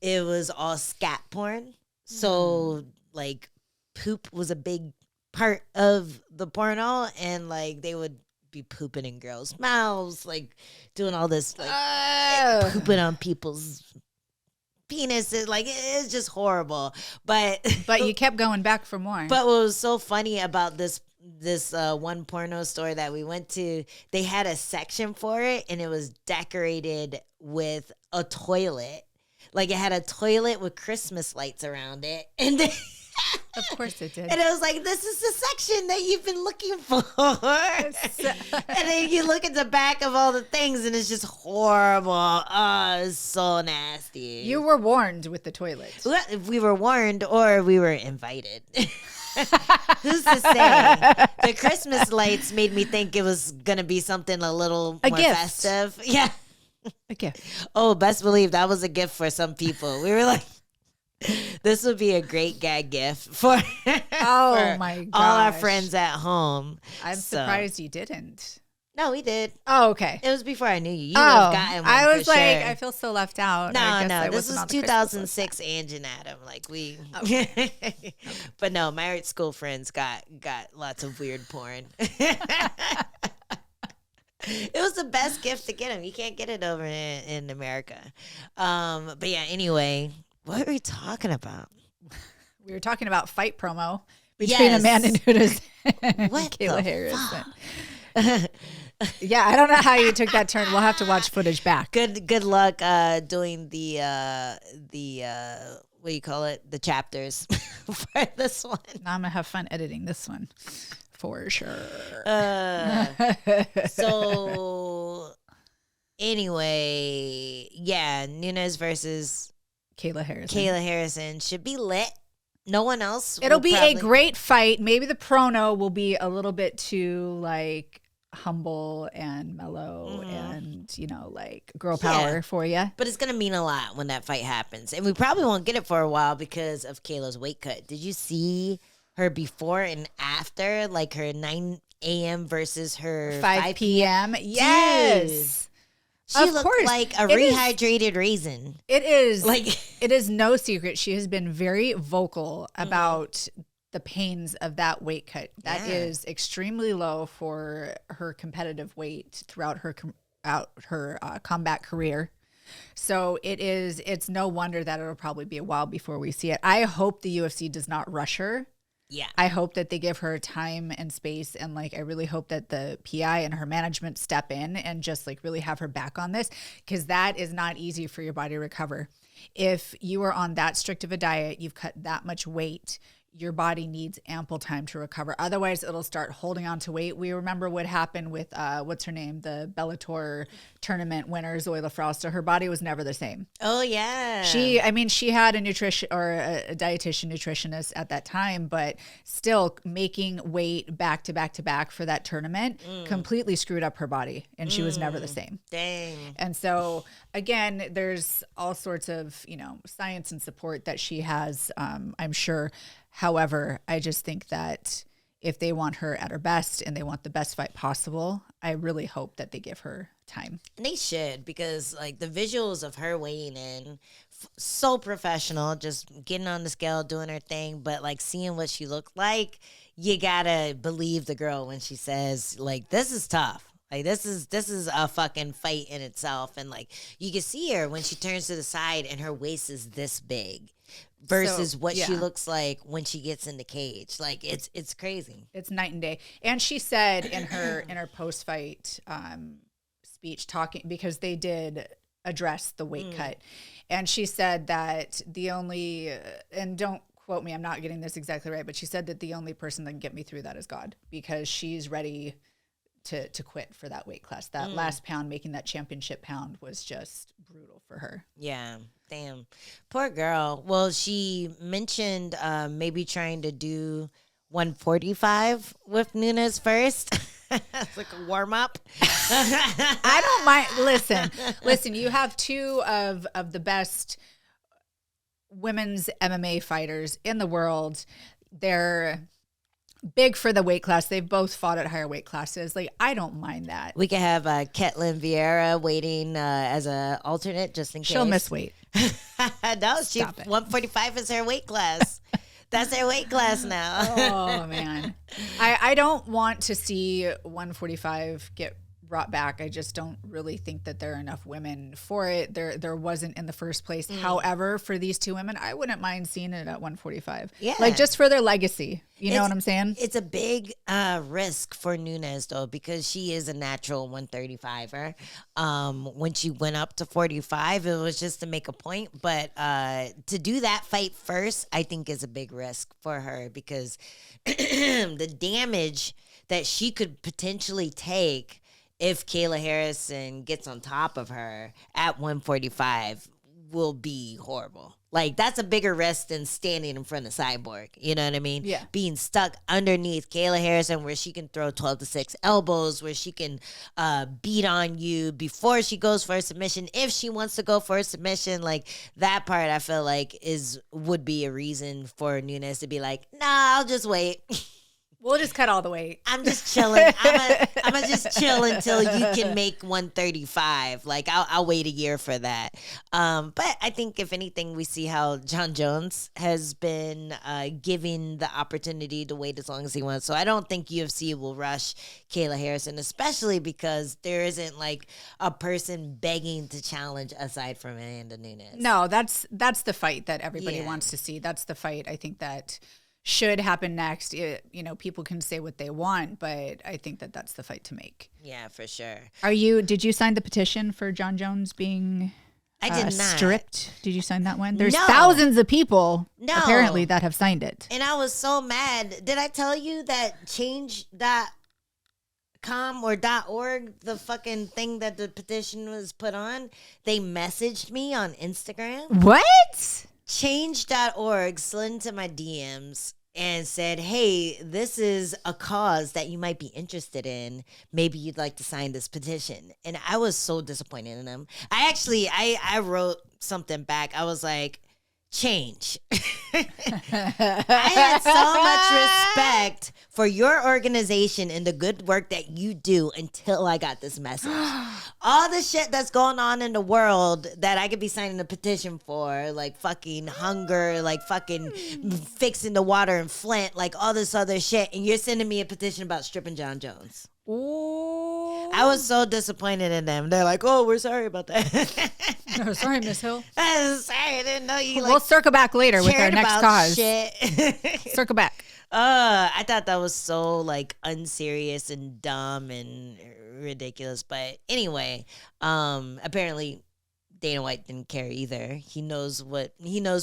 it was all scat porn. So like poop was a big part of the porno and like they would be pooping in girls' mouths, like doing all this like pooping on people's penises, like it's just horrible. But you kept going back for more. But what was so funny about this one porno store that we went to, they had a section for it and it was decorated with a toilet. Like it had a toilet with Christmas lights around it. And then of course it did. And it was like, this is the section that you've been looking for. And then you look at the back of all the things and it's just horrible. Oh, it's so nasty. You were warned with the toilet. Well, if we were warned or we were invited. Who's to say? The Christmas lights made me think it was going to be something a little more gift. festive. Yeah. A gift. Oh, best believe that was a gift for some people. We were like, this would be a great gag gift for, for my gosh, all our friends at home. I'm surprised you didn't. No, we did. Oh, okay. It was before I knew you. You would have gotten one. I was for like, sure. I feel so left out. No. This was 2006, Ange and Adam. Like we, okay. But no, my art school friends got lots of weird porn. It was the best gift to get them. You can't get it over in America. But yeah, anyway, what were we talking about? We were talking about fight promo between Amanda Nunes and what Kayla Harris. Yeah, I don't know how you took that turn. We'll have to watch footage back. Good luck doing the what do you call it? The chapters for this one. Now I'm gonna have fun editing this one for sure. So anyway, yeah, Nunes versus Kayla Harrison should be lit. No one else. It'll be a great fight. Maybe the prono will be a little bit too like humble and mellow and, you know, like girl power for you. But it's going to mean a lot when that fight happens. And we probably won't get it for a while because of Kayla's weight cut. Did you see her before and after? Like her 9 a.m. versus her 5 p.m.? Yes. Dude. She looked like a rehydrated raisin. It is. Like, it is no secret. She has been very vocal about the pains of that weight cut. That is extremely low for her competitive weight throughout her combat career. So it's no wonder that it'll probably be a while before we see it. I hope the UFC does not rush her. Yeah. I hope that they give her time and space. And like, I really hope that the PI and her management step in and just like really have her back on this, because that is not easy for your body to recover. If you are on that strict of a diet, you've cut that much weight, your body needs ample time to recover. Otherwise, it'll start holding on to weight. We remember what happened with, what's her name? The Bellator tournament winner, Zoila Frosta. Her body was never the same. Oh, yeah. She had a nutrition or a dietitian nutritionist at that time, but still making weight back to back to back for that tournament completely screwed up her body, and she was never the same. Dang. And so, again, there's all sorts of, you know, science and support that she has, I'm sure. However, I just think that if they want her at her best and they want the best fight possible, I really hope that they give her time. And they should, because like the visuals of her weighing in, so professional, just getting on the scale, doing her thing, but like seeing what she looked like, you gotta believe the girl when she says like, this is tough. Like this is a fucking fight in itself. And like you can see her when she turns to the side and her waist is this big versus what she looks like when she gets in the cage. Like it's crazy. It's night and day. And she said in her post fight speech, talking, because they did address the weight cut, and she said that the only, and don't quote me, I'm not getting this exactly right, but she said that the only person that can get me through that is God, because she's ready to quit for that weight class. That last pound, making that championship pound, was just brutal for her. Yeah, damn. Poor girl. Well, she mentioned maybe trying to do 145 with Nunes first. It's like a warm up. I don't mind. Listen, you have two of the best women's MMA fighters in the world. They're big for the weight class. They've both fought at higher weight classes. Like, I don't mind that. We could have Ketlin Vieira waiting as an alternate just in case. She'll miss weight. No, 145 is her weight class. That's her weight class now. Oh, man. I don't want to see 145 get brought back. I just don't really think that there are enough women for it. There wasn't in the first place. However, for these two women, I wouldn't mind seeing it at 145. Yeah. Like, just for their legacy. You know what I'm saying? It's a big risk for Nunes, though, because she is a natural 135er. When she went up to 45, it was just to make a point. But to do that fight first, I think is a big risk for her, because the damage that she could potentially take if Kayla Harrison gets on top of her at 145 will be horrible. Like, that's a bigger risk than standing in front of Cyborg. You know what I mean? Yeah. Being stuck underneath Kayla Harrison, where she can throw 12-6 elbows, where she can beat on you before she goes for a submission. If she wants to go for a submission, like, that part I feel like would be a reason for Nunes to be like, nah, I'll just wait. We'll just cut all the weight. I'm just chilling. I'm gonna just chill until you can make 135. Like, I'll wait a year for that. But I think if anything, we see how John Jones has been giving the opportunity to wait as long as he wants. So I don't think UFC will rush Kayla Harrison, especially because there isn't like a person begging to challenge aside from Amanda Nunes. No, that's the fight that everybody wants to see. That's the fight I think that should happen next. People can say what they want, but I think that that's the fight to make. Yeah, for sure. Did you sign the petition for John Jones being I did not. stripped? Did you sign that one? There's No. thousands of people No. apparently that have signed it. And I was so mad. Did I tell you that change.com or .org, the fucking thing that the petition was put on, they messaged me on Instagram? What? Change.org slid into my DMs and said, hey, this is a cause that you might be interested in. Maybe you'd like to sign this petition. And I was so disappointed in them. I wrote something back. I was like, change. I had so much respect for your organization and the good work that you do until I got this message. All the shit that's going on in the world that I could be signing a petition for, like fucking hunger, like fucking fixing the water in Flint, like all this other shit, and you're sending me a petition about stripping John Jones. Ooh. I was so disappointed in them. They're like, "Oh, we're sorry about that." Oh, sorry, Miss Hill. I'm sorry, I didn't know you. We'll circle back later with our next cause. Shit. Circle back. I thought that was so like unserious and dumb and ridiculous. But anyway, apparently Dana White didn't care either. He knows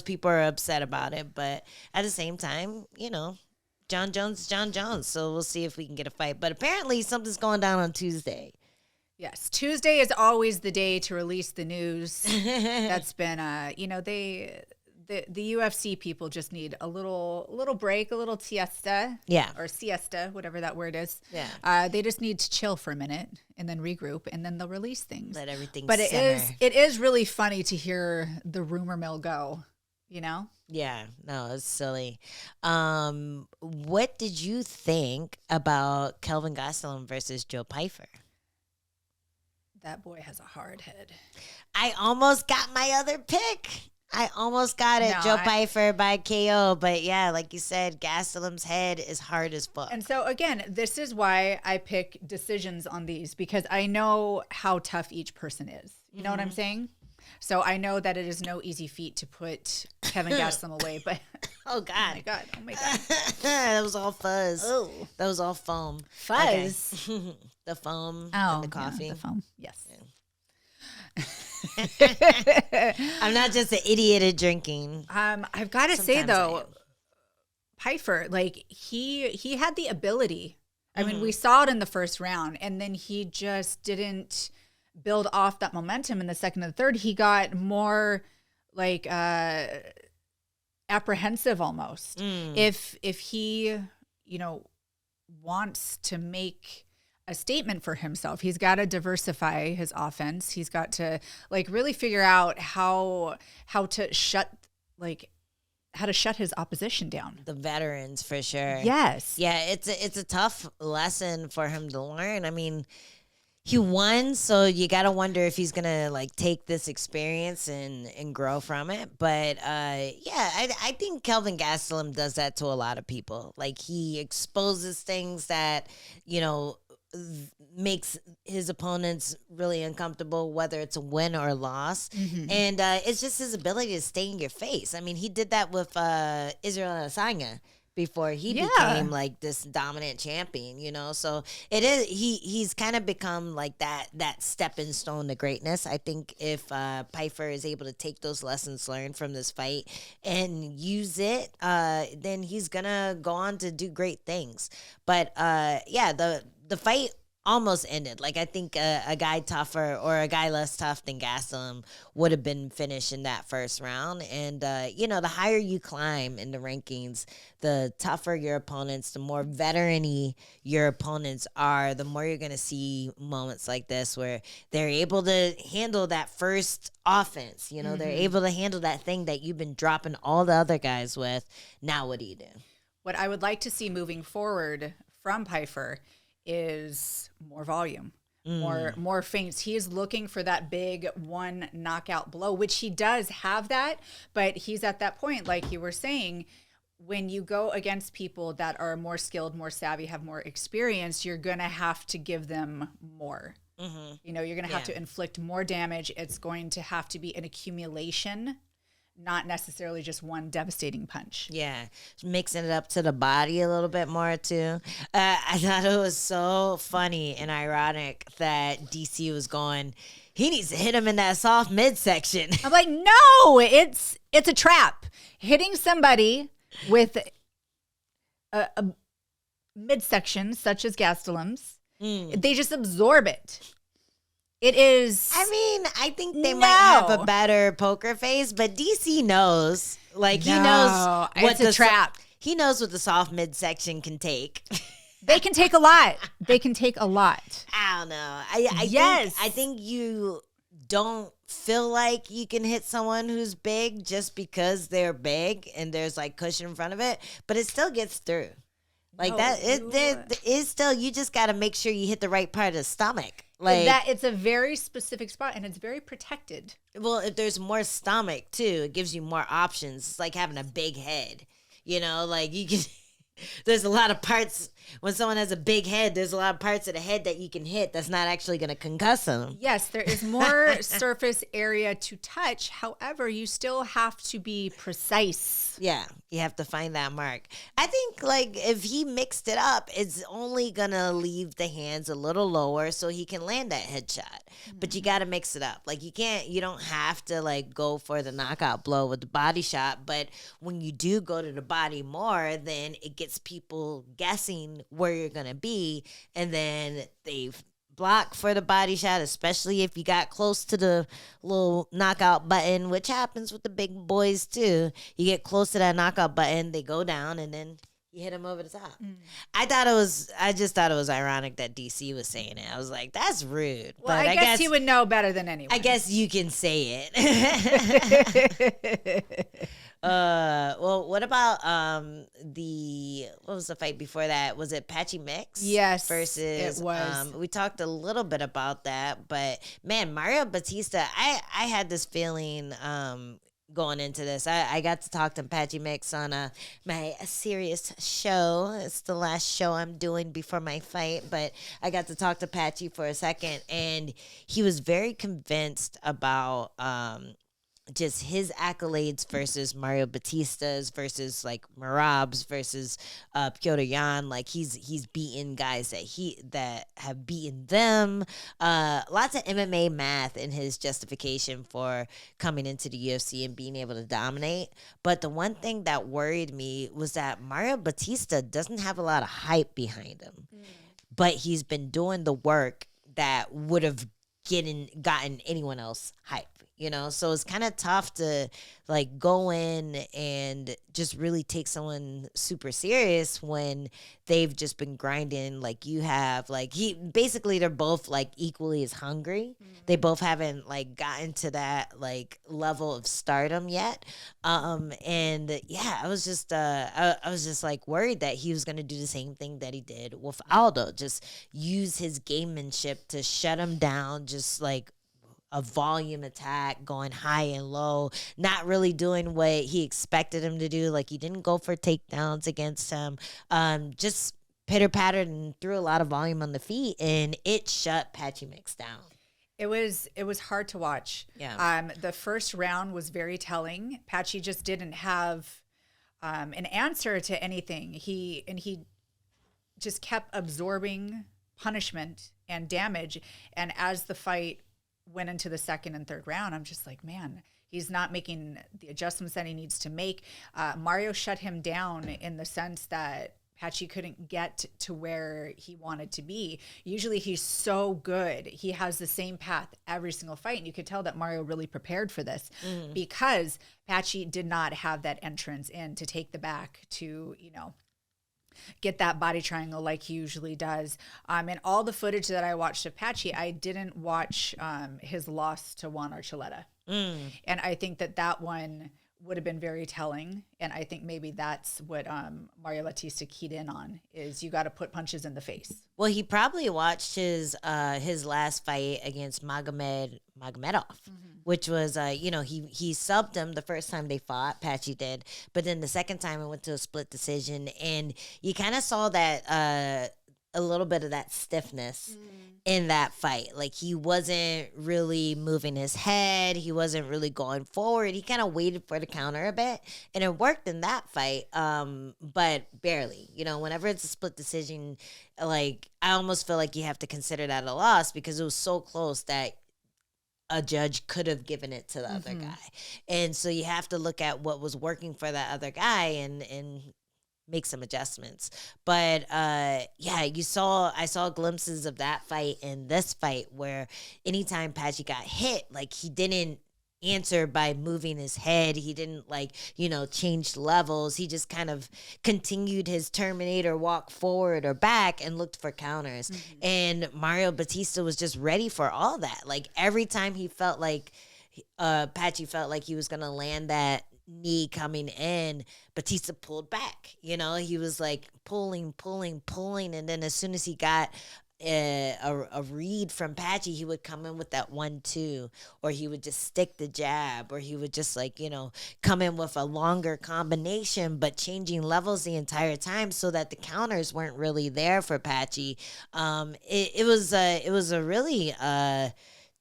people are upset about it, but at the same time, John Jones is John Jones. So we'll see if we can get a fight. But apparently something's going down on Tuesday. Yes, Tuesday is always the day to release the news. That's been, the UFC people just need a little break, a little siesta. Yeah. Or siesta, whatever that word is. Yeah. They just need to chill for a minute and then regroup, and then they'll release things. Let everything But simmer. it is really funny to hear the rumor mill go, Yeah, no, it's silly. What did you think about Kelvin Gastelum versus Joe Pyfer? That boy has a hard head. I almost got my other pick. I almost got it, Joe Pyfer by KO. But yeah, like you said, Gastelum's head is hard as fuck. And so again, this is why I pick decisions on these, because I know how tough each person is. You know what I'm saying? So I know that it is no easy feat to put Kevin Gastelum away, but oh God. Oh my God. That was all fuzz. Oh. That was all foam. Fuzz. Okay. The foam Oh, and the coffee. Yeah, the foam. Yes. I'm not just an idiot at drinking. I've got to say Sometimes though, Pyfer, like he had the ability. I mean, we saw it in the first round, and then he just didn't build off that momentum in the second and the third. He got more like apprehensive almost. If he, wants to make a statement for himself, he's got to diversify his offense. He's got to really figure out how to shut his opposition down. The veterans, for sure. Yes. Yeah, it's a tough lesson for him to learn. I mean, he won, so you got to wonder if he's going to take this experience and grow from it. But I think Kelvin Gastelum does that to a lot of people. He exposes things that, makes his opponents really uncomfortable, whether it's a win or a loss. And it's just his ability to stay in your face. I mean, he did that with Israel Adesanya before he became this dominant champion, So it is he's kind of become that stepping stone to greatness. I think if Pyfer is able to take those lessons learned from this fight and use it, then he's gonna go on to do great things. But the fight almost ended. I think a guy tougher or a guy less tough than Gastelum would have been finished in that first round. And, the higher you climb in the rankings, the tougher your opponents, the more veteran-y your opponents are, the more you're going to see moments like this where they're able to handle that first offense. They're able to handle that thing that you've been dropping all the other guys with. Now what do you do? What I would like to see moving forward from Pyfer is more volume, more feints. He is looking for that big one knockout blow, which he does have that, but he's at that point, like you were saying, when you go against people that are more skilled, more savvy, have more experience, you're going to have to give them more. You're going to have to inflict more damage. It's going to have to be an accumulation, not necessarily just one devastating punch. Yeah, mixing it up to the body a little bit more too. I thought it was so funny and ironic that DC was going, he needs to hit him in that soft midsection. I'm like, no, it's a trap. Hitting somebody with a midsection such as Gastelum's, they just absorb it. It is. I mean, I think they might have a better poker face, but DC knows. Like, he knows what it's a trap. He knows what the soft midsection can take. They can take a lot. They can take a lot. I don't know. I think you don't feel like you can hit someone who's big just because they're big and there's like cushion in front of it, but it still gets through. Like it is still, you just got to make sure you hit the right part of the stomach. Like that, it's a very specific spot and it's very protected. Well, if there's more stomach too, it gives you more options. It's like having a big head, you know, like you can, there's a lot of parts when someone has a big head, there's a lot of parts of the head that you can hit that's not actually going to concuss them. Yes, there is more surface area to touch. However, you still have to be precise. Yeah, you have to find that mark. I think like if he mixed it up, it's only going to leave the hands a little lower so he can land that headshot. But you got to mix it up. Like you don't have to like go for the knockout blow with the body shot. But when you do go to the body more, then it gets people guessing where you're going to be. And then they block for the body shot, especially if you got close to the little knockout button, which happens with the big boys too. You get close to that knockout button, they go down, and then you hit them over the top. I just thought it was ironic that DC was saying it. I was like, that's rude. Well, but I guess he would know better than anyone. I guess you can say it. Well, what about what was the fight before that? Was it Patchy Mix? Yes, versus it was. We talked a little bit about that, but man, Mario Bautista, I had this feeling going into this. I got to talk to Patchy Mix on my serious show. It's the last show I'm doing before my fight, but I got to talk to Patchy for a second, and he was very convinced about just his accolades versus Mario Bautista's versus like Merab's versus Piotr Jan. Like he's beaten guys that have beaten them. Lots of MMA math in his justification for coming into the UFC and being able to dominate. But the one thing that worried me was that Mario Bautista doesn't have a lot of hype behind him. But he's been doing the work that would have gotten anyone else hype. You know, so it's kind of tough to like go in and just really take someone super serious when they've just been grinding like you have. Like they're both like equally as hungry. They both haven't like gotten to that like level of stardom yet. And yeah, I was just like worried that he was gonna do the same thing that he did with Aldo, just use his gamemanship to shut him down, just like a volume attack, going high and low, not really doing what he expected him to do. Like he didn't go for takedowns against him. Just pitter-pattered and threw a lot of volume on the feet, and it shut Patchy Mix down. It was hard to watch. Yeah. The first round was very telling. Patchy just didn't have an answer to anything. He just kept absorbing punishment and damage. And as the fight went into the second and third round, I'm just like, man, he's not making the adjustments that he needs to make. Mario shut him down in the sense that Patchy couldn't get to where he wanted to be. Usually he's so good. He has the same path every single fight. And you could tell that Mario really prepared for this because Patchy did not have that entrance in to take the back to, get that body triangle like he usually does. And all the footage that I watched of Patchy, I didn't watch his loss to Juan Archuleta. And I think that one would have been very telling. And I think maybe that's what Mario Bautista keyed in on, is you got to put punches in the face. Well, he probably watched his last fight against Magomedov, which was, he subbed him the first time they fought, Patchy did. But then the second time it went to a split decision. And you kind of saw that a little bit of that stiffness in that fight. Like, he wasn't really moving his head. He wasn't really going forward. He kind of waited for the counter a bit, and it worked in that fight, but barely. You know, whenever it's a split decision, like, I almost feel like you have to consider that a loss because it was so close that a judge could have given it to the other guy. And so you have to look at what was working for that other guy and make some adjustments. But yeah, I saw glimpses of that fight in this fight where anytime Patchy got hit, like, he didn't answer by moving his head. He didn't, like, change levels. He just kind of continued his Terminator walk forward or back and looked for counters. And Mario Bautista was just ready for all that. Like, every time he felt like Patchy felt like he was gonna land that knee coming in, Bautista pulled back. He was like pulling, and then as soon as he got a read from Patchy, he would come in with that 1-2, or he would just stick the jab, or he would just, like, come in with a longer combination, but changing levels the entire time so that the counters weren't really there for Patchy. It was a really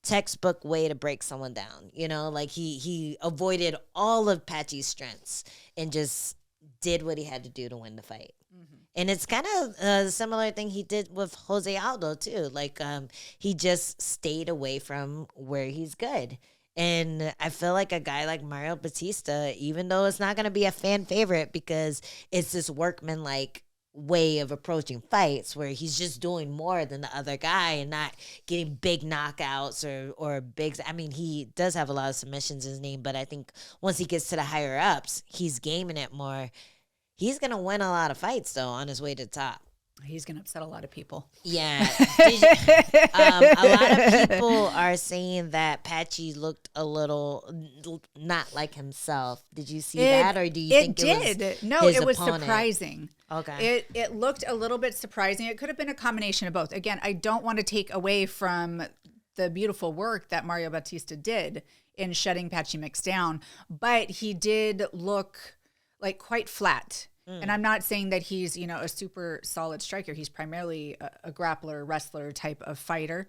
textbook way to break someone down. Like, he avoided all of Patchy's strengths and just did what he had to do to win the fight. And it's kind of a similar thing he did with Jose Aldo too. Like, he just stayed away from where he's good. And I feel like a guy like Mario Bautista, even though it's not going to be a fan favorite because it's this workman-like way of approaching fights where he's just doing more than the other guy and not getting big knockouts or big. I mean, he does have a lot of submissions in his name, but I think once he gets to the higher ups, he's gaming it more. He's going to win a lot of fights, though, on his way to the top. He's going to upset a lot of people. Yeah. A lot of people are saying that Patchy looked a little not like himself. Did you see that, or do you think it was No, it was opponent? surprising. Okay. It looked a little bit surprising. It could have been a combination of both. Again, I don't want to take away from the beautiful work that Mario Bautista did in shutting Patchy Mix down, but he did look like quite flat. And I'm not saying that he's, a super solid striker. He's primarily a grappler, wrestler type of fighter,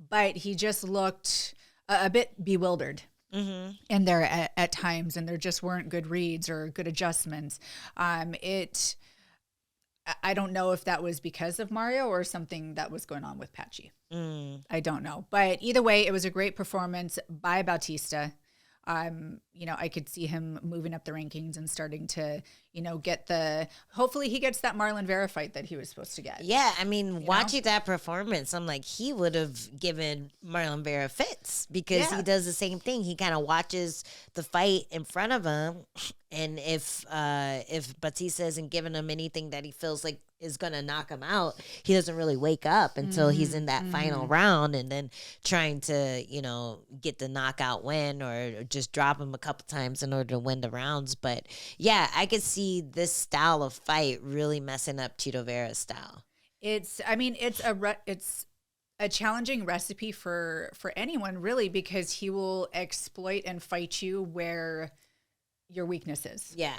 but he just looked a bit bewildered in there at times, and there just weren't good reads or good adjustments. I don't know if that was because of Mario or something that was going on with Patchy. I don't know, but either way, it was a great performance by Bautista. I could see him moving up the rankings and starting to, hopefully he gets that Marlon Vera fight that he was supposed to get. Yeah, I mean, watching that performance, I'm like, he would have given Marlon Vera fits because he does the same thing. He kind of watches the fight in front of him, and if Bautista isn't giving him anything that he feels like is going to knock him out, he doesn't really wake up until he's in that final round, and then trying to, get the knockout win or just drop him a couple times in order to win the rounds. But yeah, I could see this style of fight really messing up Chito Vera's style. It's a challenging recipe for anyone, really, because he will exploit and fight you where your weakness is. Yeah.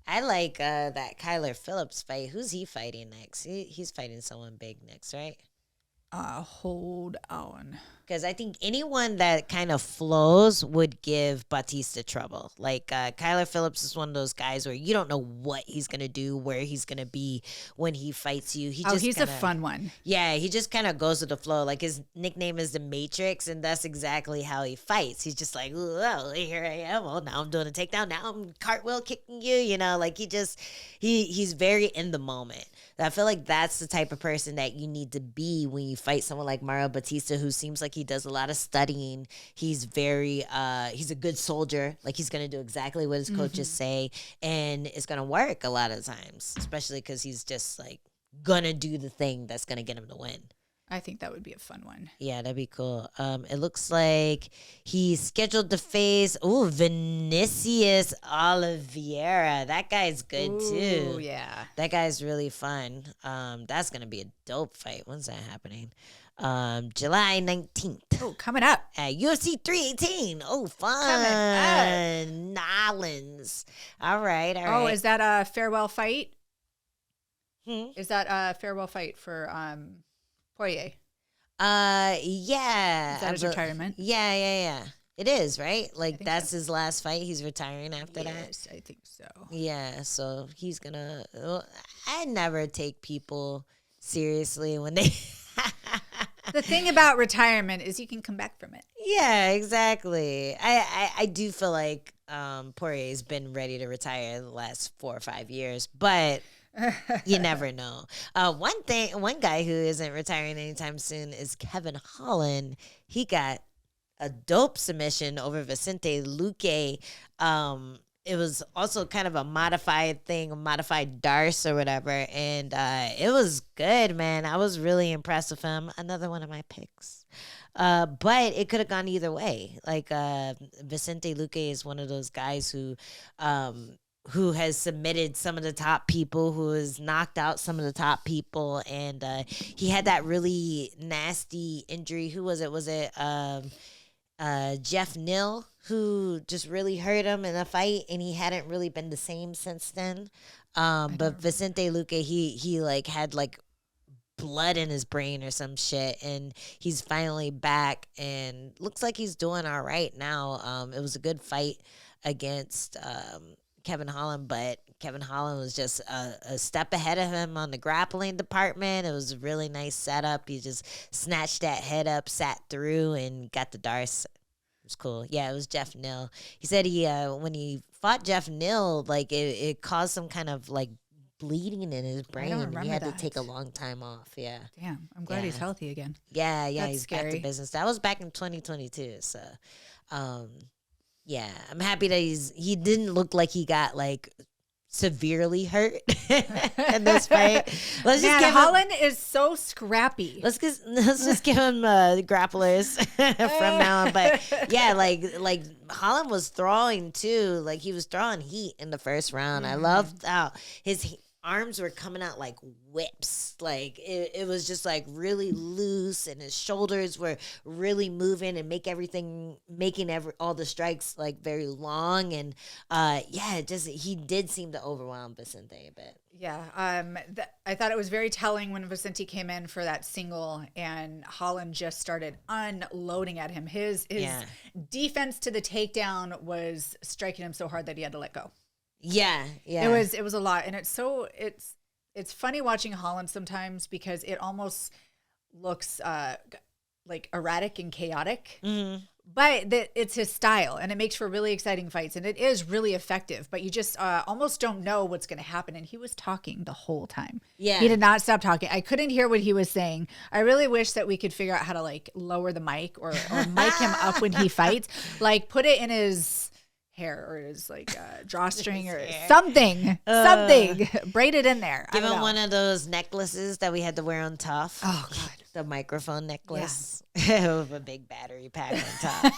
I like that Kyler Phillips fight. Who's he fighting next? He's fighting someone big next, right? Hold on. Because I think anyone that kind of flows would give Bautista trouble. Like, Kyler Phillips is one of those guys where you don't know what he's going to do, where he's going to be when he fights you. He's a fun one. Yeah, he just kind of goes with the flow. Like, his nickname is the Matrix, and that's exactly how he fights. He's just like, oh, here I am. Oh, now I'm doing a takedown. Now I'm cartwheel kicking you. Like, he's very in the moment. I feel like that's the type of person that you need to be when you fight someone like Mario Bautista, who seems like he does a lot of studying. He's very, he's a good soldier. Like, he's going to do exactly what his coaches say, and it's going to work a lot of times, especially because he's just, like, going to do the thing that's going to get him to win. I think that would be a fun one. Yeah, that'd be cool. It looks like he's scheduled to face Vinicius Oliveira. That guy's good too. Yeah, that guy's really fun. That's gonna be a dope fight. When's that happening? July 19th. Oh, coming up at UFC 318. Oh, fun! Coming up. Nolans. All right. Oh, is that a farewell fight? Is that a farewell fight for Poirier? Yeah. Is that his retirement? Yeah. It is, right? Like, that's his last fight. He's retiring after that. Yes, I think so. Yeah, so he's gonna. I never take people seriously when they. The thing about retirement is you can come back from it. Yeah, exactly. I do feel like Poirier's been ready to retire the last 4 or 5 years, but you never know. One guy who isn't retiring anytime soon is Kevin Holland. He got a dope submission over Vicente Luque. It was also kind of a modified thing, a modified Darce or whatever. And it was good, man. I was really impressed with him. Another one of my picks. But it could have gone either way. Like Vicente Luque is one of those guys who has submitted some of the top people, who has knocked out some of the top people. And he had that really nasty injury. Who was it? Was it Jeff Neal, who just really hurt him in a fight, and he hadn't really been the same since then. But Vicente Luque, he like had like blood in his brain or some shit, and he's finally back and looks like he's doing all right now. It was a good fight against Kevin Holland, but Kevin Holland was just a step ahead of him on the grappling department. It was a really nice setup. He just snatched that head up, sat through, and got the Darce. It was cool. Yeah, it was Jeff Neal. He said when he fought Jeff Neal, like it caused some kind of like bleeding in his brain. He had to take a long time off. Yeah. Damn, I'm glad he's healthy again. Yeah, That's he's scary. back to business. That was back in 2022. So, yeah, I'm happy that he didn't look like he got like severely hurt in this fight. Holland is so scrappy. Let's just give him grapplers from now on. But yeah, like Holland was throwing too. Like he was throwing heat in the first round. I loved how his arms were coming out like whips. Like it was just like really loose, and his shoulders were really moving and making all the strikes like very long. And he did seem to overwhelm Vicente a bit. Yeah, I thought it was very telling when Vicente came in for that single and Holland just started unloading at him. His defense to the takedown was striking him so hard that he had to let go. Yeah. It was a lot, and it's funny watching Holland sometimes because it almost looks like erratic and chaotic. Mm-hmm. But it's his style, and it makes for really exciting fights, and it is really effective. But you just almost don't know what's going to happen. And he was talking the whole time. Yeah, he did not stop talking. I couldn't hear what he was saying. I really wish that we could figure out how to like lower the mic or mic him up when he fights. Like put it in his hair or his like drawstring or something, braid it in there. Give him one of those necklaces that we had to wear on Tough. Oh God, the microphone necklace with a big battery pack on top.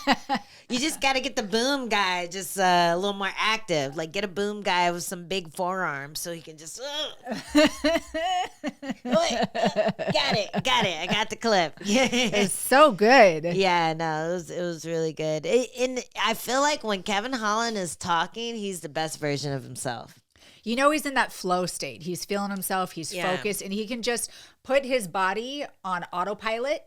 You just got to get the boom guy just a little more active. Like get a boom guy with some big forearms so he can just. Got it. I got the clip. It's so good. Yeah, no, it was really good. And I feel like when Kevin Holland is talking, he's the best version of himself. You know, he's in that flow state. He's feeling himself. He's focused, and he can just put his body on autopilot,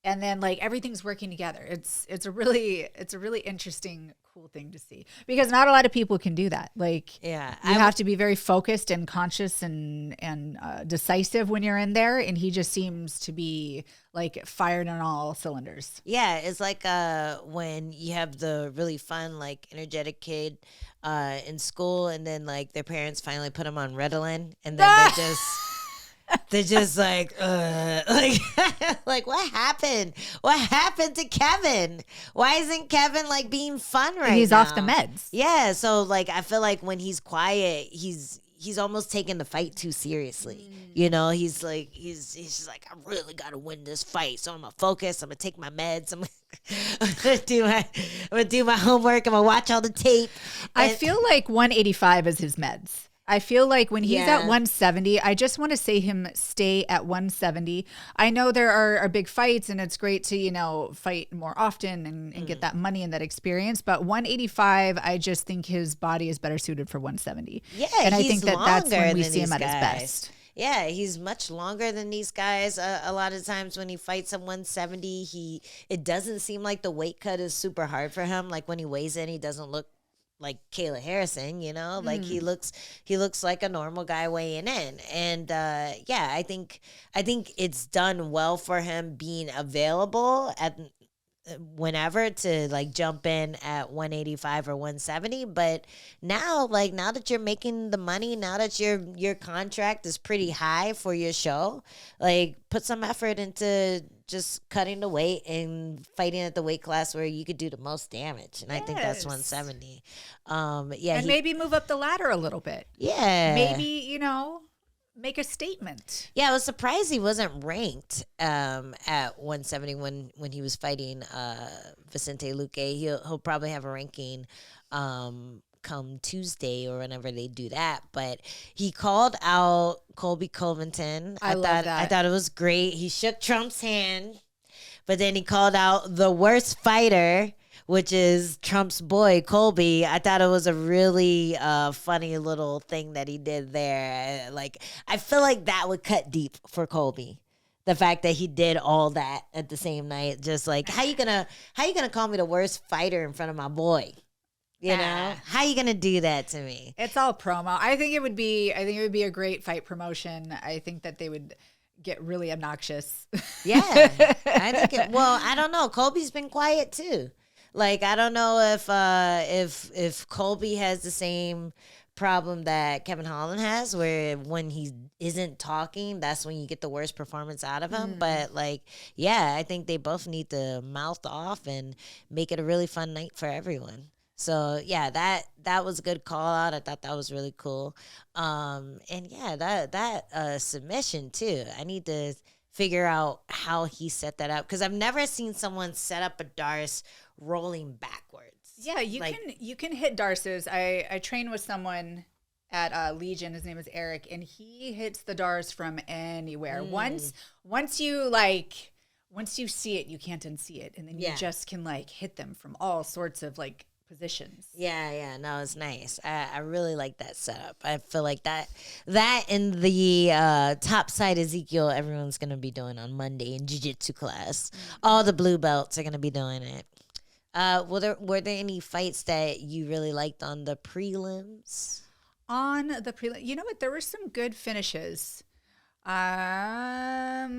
and then like everything's working together. It's a really interesting, cool thing to see because not a lot of people can do that. Like, you have to be very focused and conscious and decisive when you're in there, and he just seems to be like fired on all cylinders. Yeah, it's like when you have the really fun, like energetic kid in school, and then like their parents finally put them on Ritalin, and then they're just like like what happened? What happened to Kevin? Why isn't Kevin like being fun right now? He's off the meds. Yeah, so like I feel like when he's quiet, he's almost taking the fight too seriously. You know, he's just like, I really got to win this fight. So I'm going to focus. I'm going to take my meds. I'm going to do my homework. I'm going to watch all the tape. I feel like 185 is his meds. I feel like when he's at 170, I just want to see him stay at 170. I know there are big fights and it's great to, you know, fight more often and get that money and that experience. But 185, I just think his body is better suited for 170. Yeah, and I think that's when we see him at his best. Yeah, he's much longer than these guys. A lot of times when he fights at 170, it doesn't seem like the weight cut is super hard for him. Like when he weighs in, he doesn't look like Kayla Harrison, like he looks like a normal guy weighing in. And yeah, I think it's done well for him being available at whenever to like jump in at 185 or 170. But now, like, now that you're making the money, now that your contract is pretty high for your show, like, put some effort into just cutting the weight and fighting at the weight class where you could do the most damage. And I think that's 170. Yeah, and maybe move up the ladder a little bit. Yeah, maybe make a statement. Yeah, I was surprised he wasn't ranked at 170 when he was fighting Vicente Luque. He'll probably have a ranking come Tuesday or whenever they do that. But he called out Colby Covington. I love that. I thought it was great. He shook Trump's hand, but then he called out the worst fighter, which is Trump's boy, Colby. I thought it was a really funny little thing that he did there. Like, I feel like that would cut deep for Colby. The fact that he did all that at the same night, just like, how you gonna call me the worst fighter in front of my boy? How you gonna do that to me? It's all promo. I think it would be a great fight promotion. I think that they would get really obnoxious. Yeah, I think well, I don't know. Colby's been quiet too. Like, I don't know if Colby has the same problem that Kevin Holland has, where when he isn't talking, that's when you get the worst performance out of him. But like, yeah, I think they both need to mouth off and make it a really fun night for everyone. So yeah, that was a good call out. I thought that was really cool. And yeah, that submission too. I need to figure out how he set that up, because I've never seen someone set up a Darce rolling backwards. Yeah, you can hit Darces. I train with someone at Legion. His name is Eric, and he hits the Darce from anywhere. Once you see it, you can't unsee it, and then you just can like hit them from all sorts of like positions. Yeah, no, it's nice. I really like that setup. I feel like that in the top side Ezekiel, everyone's gonna be doing on Monday in jiu-jitsu class. All the blue belts are gonna be doing it. Were there any fights that you really liked on the prelims? On the prelim, you know what? There were some good finishes. Got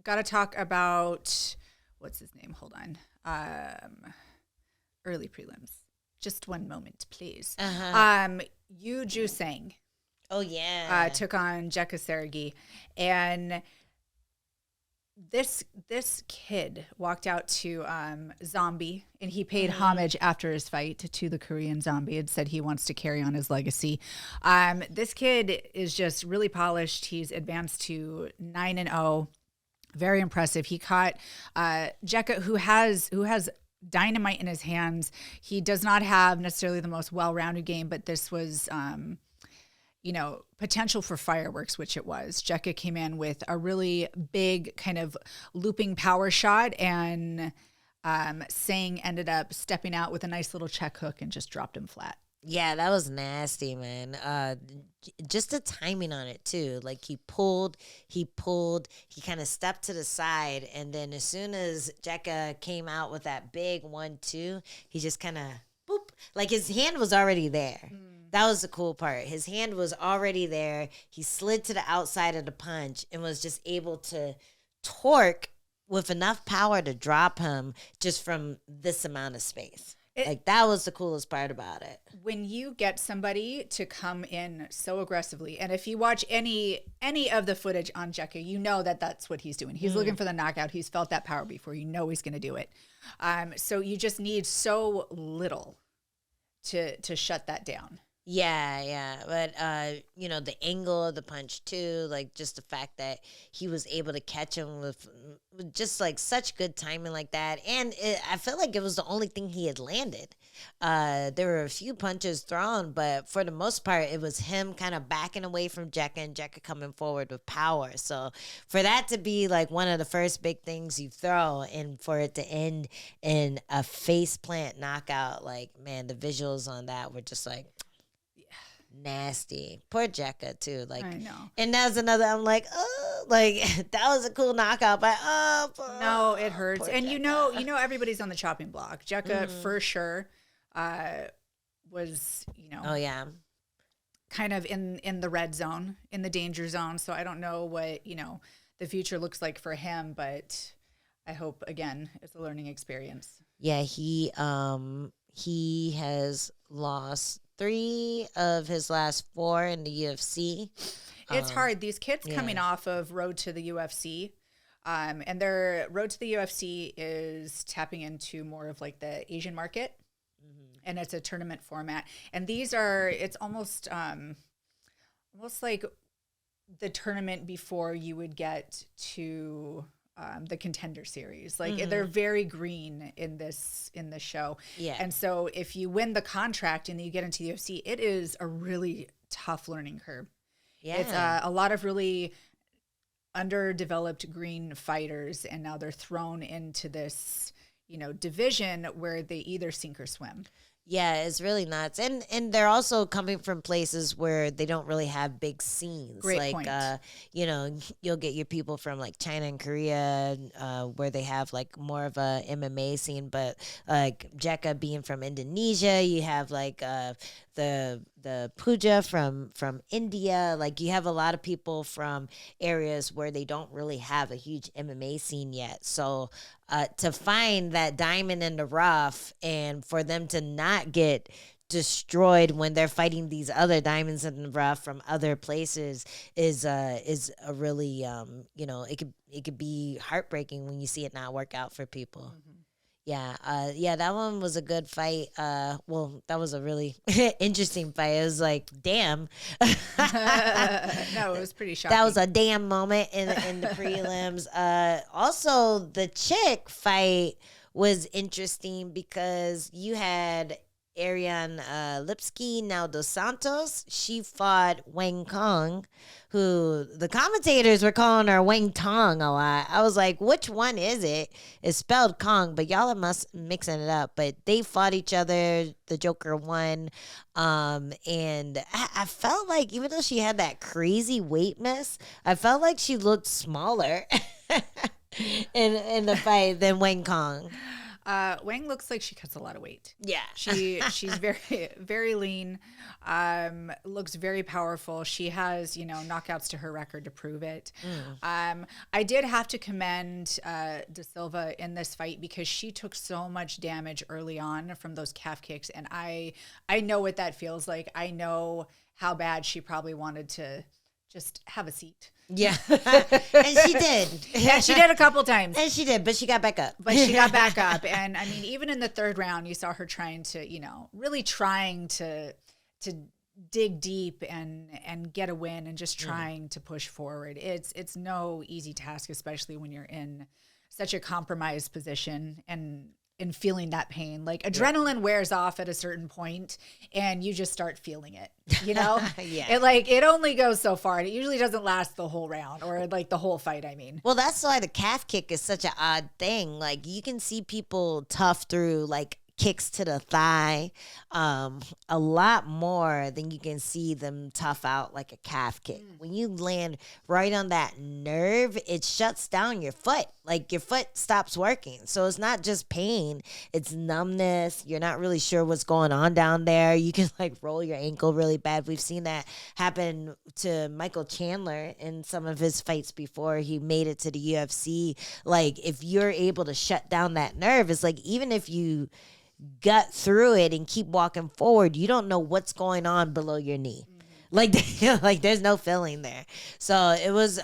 to talk about what's his name? Hold on. Early prelims. Just one moment, please. Joo-Sang. Oh yeah. Took on Jekka Saragih, and this kid walked out to Zombie, and he paid homage after his fight to the Korean Zombie and said he wants to carry on his legacy. This kid is just really polished. He's advanced to 9-0. Very impressive. He caught Jekka, who has dynamite in his hands. He does not have necessarily the most well-rounded game, but this was potential for fireworks, which it was. Jekka came in with a really big kind of looping power shot, and Sang ended up stepping out with a nice little check hook and just dropped him flat. Yeah, that was nasty, man. Just the timing on it too. Like, he pulled, he kind of stepped to the side, and then as soon as Jekka came out with that big 1-2, he just kind of boop. Like, his hand was already there. That was the cool part. His hand was already there. He slid to the outside of the punch and was just able to torque with enough power to drop him just from this amount of space. That was the coolest part about it. When you get somebody to come in so aggressively, and if you watch any of the footage on Jekka, you know that that's what he's doing. He's looking for the knockout. He's felt that power before. You know he's going to do it. So you just need so little to shut that down. Yeah. But, the angle of the punch, too, like, just the fact that he was able to catch him with just, like, such good timing like that. And I feel like it was the only thing he had landed. There were a few punches thrown, but for the most part, it was him kind of backing away from Jekka and Jekka coming forward with power. So for that to be, like, one of the first big things you throw, and for it to end in a face plant knockout, like, man, the visuals on that were just like, nasty. Poor Jekka too. Like, I know. and that was another. I'm like, oh, like that was a cool knockout, but no, it hurts. poor And Jekka. you know, everybody's on the chopping block. Jekka for sure was, Oh yeah. kind of in the red zone, in the danger zone. So I don't know what the future looks like for him, but I hope again it's a learning experience. Yeah, he has lost 3 of his last 4 in the UFC. It's hard. These kids coming off of Road to the UFC, and their Road to the UFC is tapping into more of like the Asian market, and it's a tournament format. And it's almost like the tournament before you would get to the Contender Series. Like they're very green in this show. Yeah. And so if you win the contract and you get into the UFC, it is a really tough learning curve. Yeah. It's a lot of really underdeveloped green fighters, and now they're thrown into this, division where they either sink or swim. Yeah, it's really nuts. And they're also coming from places where they don't really have big scenes. Great point. You'll get your people from like China and Korea, where they have like more of a MMA scene, but like Jekka being from Indonesia, you have like the Puja from India. Like you have a lot of people from areas where they don't really have a huge MMA scene yet. So to find that diamond in the rough and for them to not get destroyed when they're fighting these other diamonds in the rough from other places is a really it could be heartbreaking when you see it not work out for people. Yeah, that one was a good fight. Well, that was a really interesting fight. It was like, damn. No, it was pretty shocking. That was a damn moment in the prelims. Also, the chick fight was interesting because you had Ariane Lipsky, now Dos Santos. She fought Wang Kong, who the commentators were calling her Wang Tong a lot. I was like, which one is it? It's spelled Kong, but y'all are mixing it up. But they fought each other. The Joker won. And I felt like even though she had that crazy weight miss, I felt like she looked smaller in the fight than Wang Kong. Wang looks like she cuts a lot of weight. Yeah. She's very, very lean, looks very powerful. She has, knockouts to her record to prove it. I did have to commend De Silva in this fight because she took so much damage early on from those calf kicks. And I know what that feels like. I know how bad she probably wanted to just have a seat. Yeah. And she did. Yeah, she did a couple times. And she did, but she got back up. And I mean, even in the third round, you saw her trying to, really trying to dig deep and get a win and just trying to push forward. It's no easy task, especially when you're in such a compromised position and feeling that pain. Like adrenaline wears off at a certain point and you just start feeling it, Yeah. It only goes so far. And it usually doesn't last the whole round or like the whole fight, I mean. Well, that's why the calf kick is such an odd thing. Like you can see people tough through like kicks to the thigh a lot more than you can see them tough out like a calf kick. When you land right on that nerve, it shuts down your foot. Like your foot stops working. So it's not just pain, it's numbness. You're not really sure what's going on down there. You can like roll your ankle really bad. We've seen that happen to Michael Chandler in some of his fights before he made it to the UFC. Like if you're able to shut down that nerve, it's like even if you gut through it and keep walking forward, you don't know what's going on below your knee. Like there's no feeling there. So it was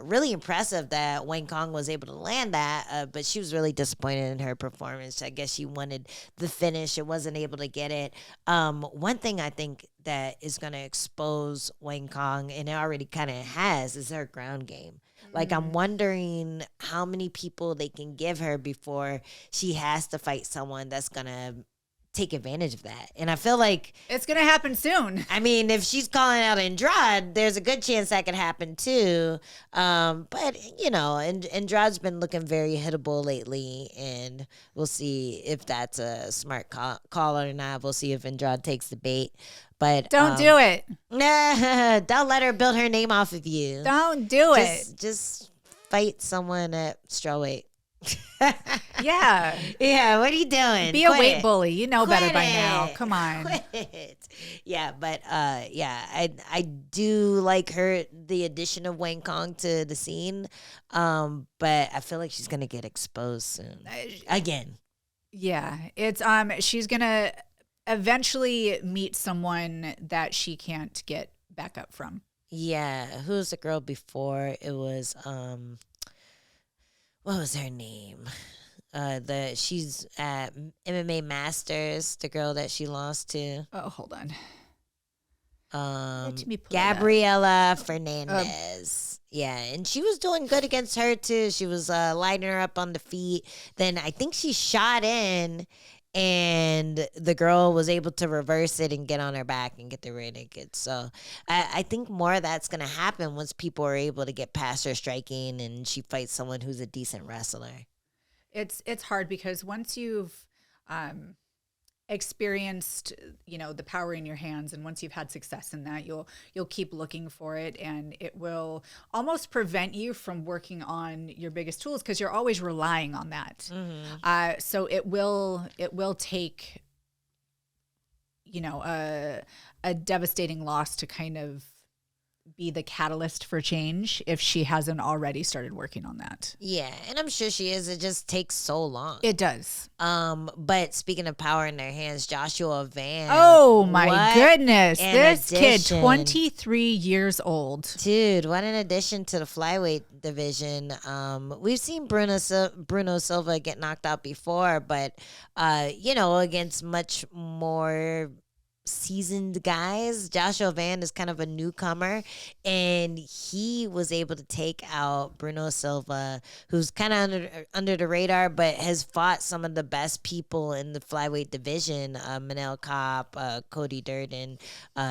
really impressive that Wang Kong was able to land that, but she was really disappointed in her performance. I guess she wanted the finish. It wasn't able to get it. One thing I think that is going to expose Wang Kong, and it already kind of has, is her ground game. Like, I'm wondering how many people they can give her before she has to fight someone that's going to take advantage of that. And I feel like it's going to happen soon. I mean, if she's calling out Andrade, there's a good chance that could happen too. But Andrade's been looking very hittable lately, and we'll see if that's a smart call or not. We'll see if Andrade takes the bait. But don't do it. Nah, don't let her build her name off of you. Don't do it. Just fight someone at strawweight. Yeah. Yeah, what are you doing? Be a weight bully. You know better by now. Come on. Quit. Yeah, but I do like the addition of Wang Kong to the scene. But I feel like she's gonna get exposed soon. Again. Yeah. It's she's gonna eventually meet someone that she can't get back up from. Yeah. Who's the girl before? It was what was her name? She's at MMA Masters, the girl that she lost to. Oh, hold on. Gabriela Fernandez. Yeah, and she was doing good against her too. She was lighting her up on the feet. Then I think she shot in, and the girl was able to reverse it and get on her back and get the rear naked. So I think more of that's going to happen once people are able to get past her striking and she fights someone who's a decent wrestler. It's hard because once you've experienced, the power in your hands, and once you've had success in that, you'll keep looking for it, and it will almost prevent you from working on your biggest tools because you're always relying on that. Mm-hmm. So it will take a devastating loss to kind of be the catalyst for change if she hasn't already started working on that. Yeah, and I'm sure she is. It just takes so long. It does. But speaking of power in their hands, Joshua Van. Oh my goodness. This kid, 23 years old. Dude, what an addition to the flyweight division. We've seen Bruno Silva get knocked out before, but against much more seasoned guys. Joshua Van is kind of a newcomer, and he was able to take out Bruno Silva, who's kind of under the radar, but has fought some of the best people in the flyweight division. Manel Kopp, Cody Durden.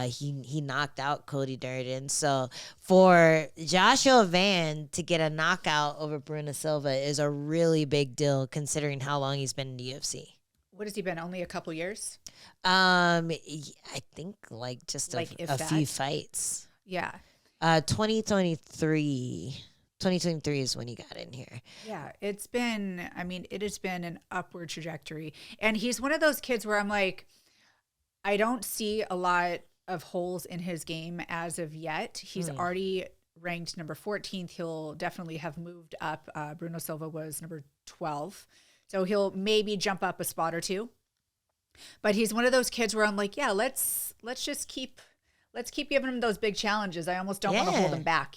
He knocked out Cody Durden. So for Joshua Van to get a knockout over Bruno Silva is a really big deal considering how long he's been in the UFC. What has he been? Only a couple years? I think just a few fights. Yeah. 2023 is when he got in here. Yeah, it has been an upward trajectory. And he's one of those kids where I'm like, I don't see a lot of holes in his game as of yet. He's already ranked number 14th. He'll definitely have moved up. Bruno Silva was number 12. So he'll maybe jump up a spot or two. But he's one of those kids where I'm like, yeah, let's keep giving him those big challenges. I almost don't want to hold him back,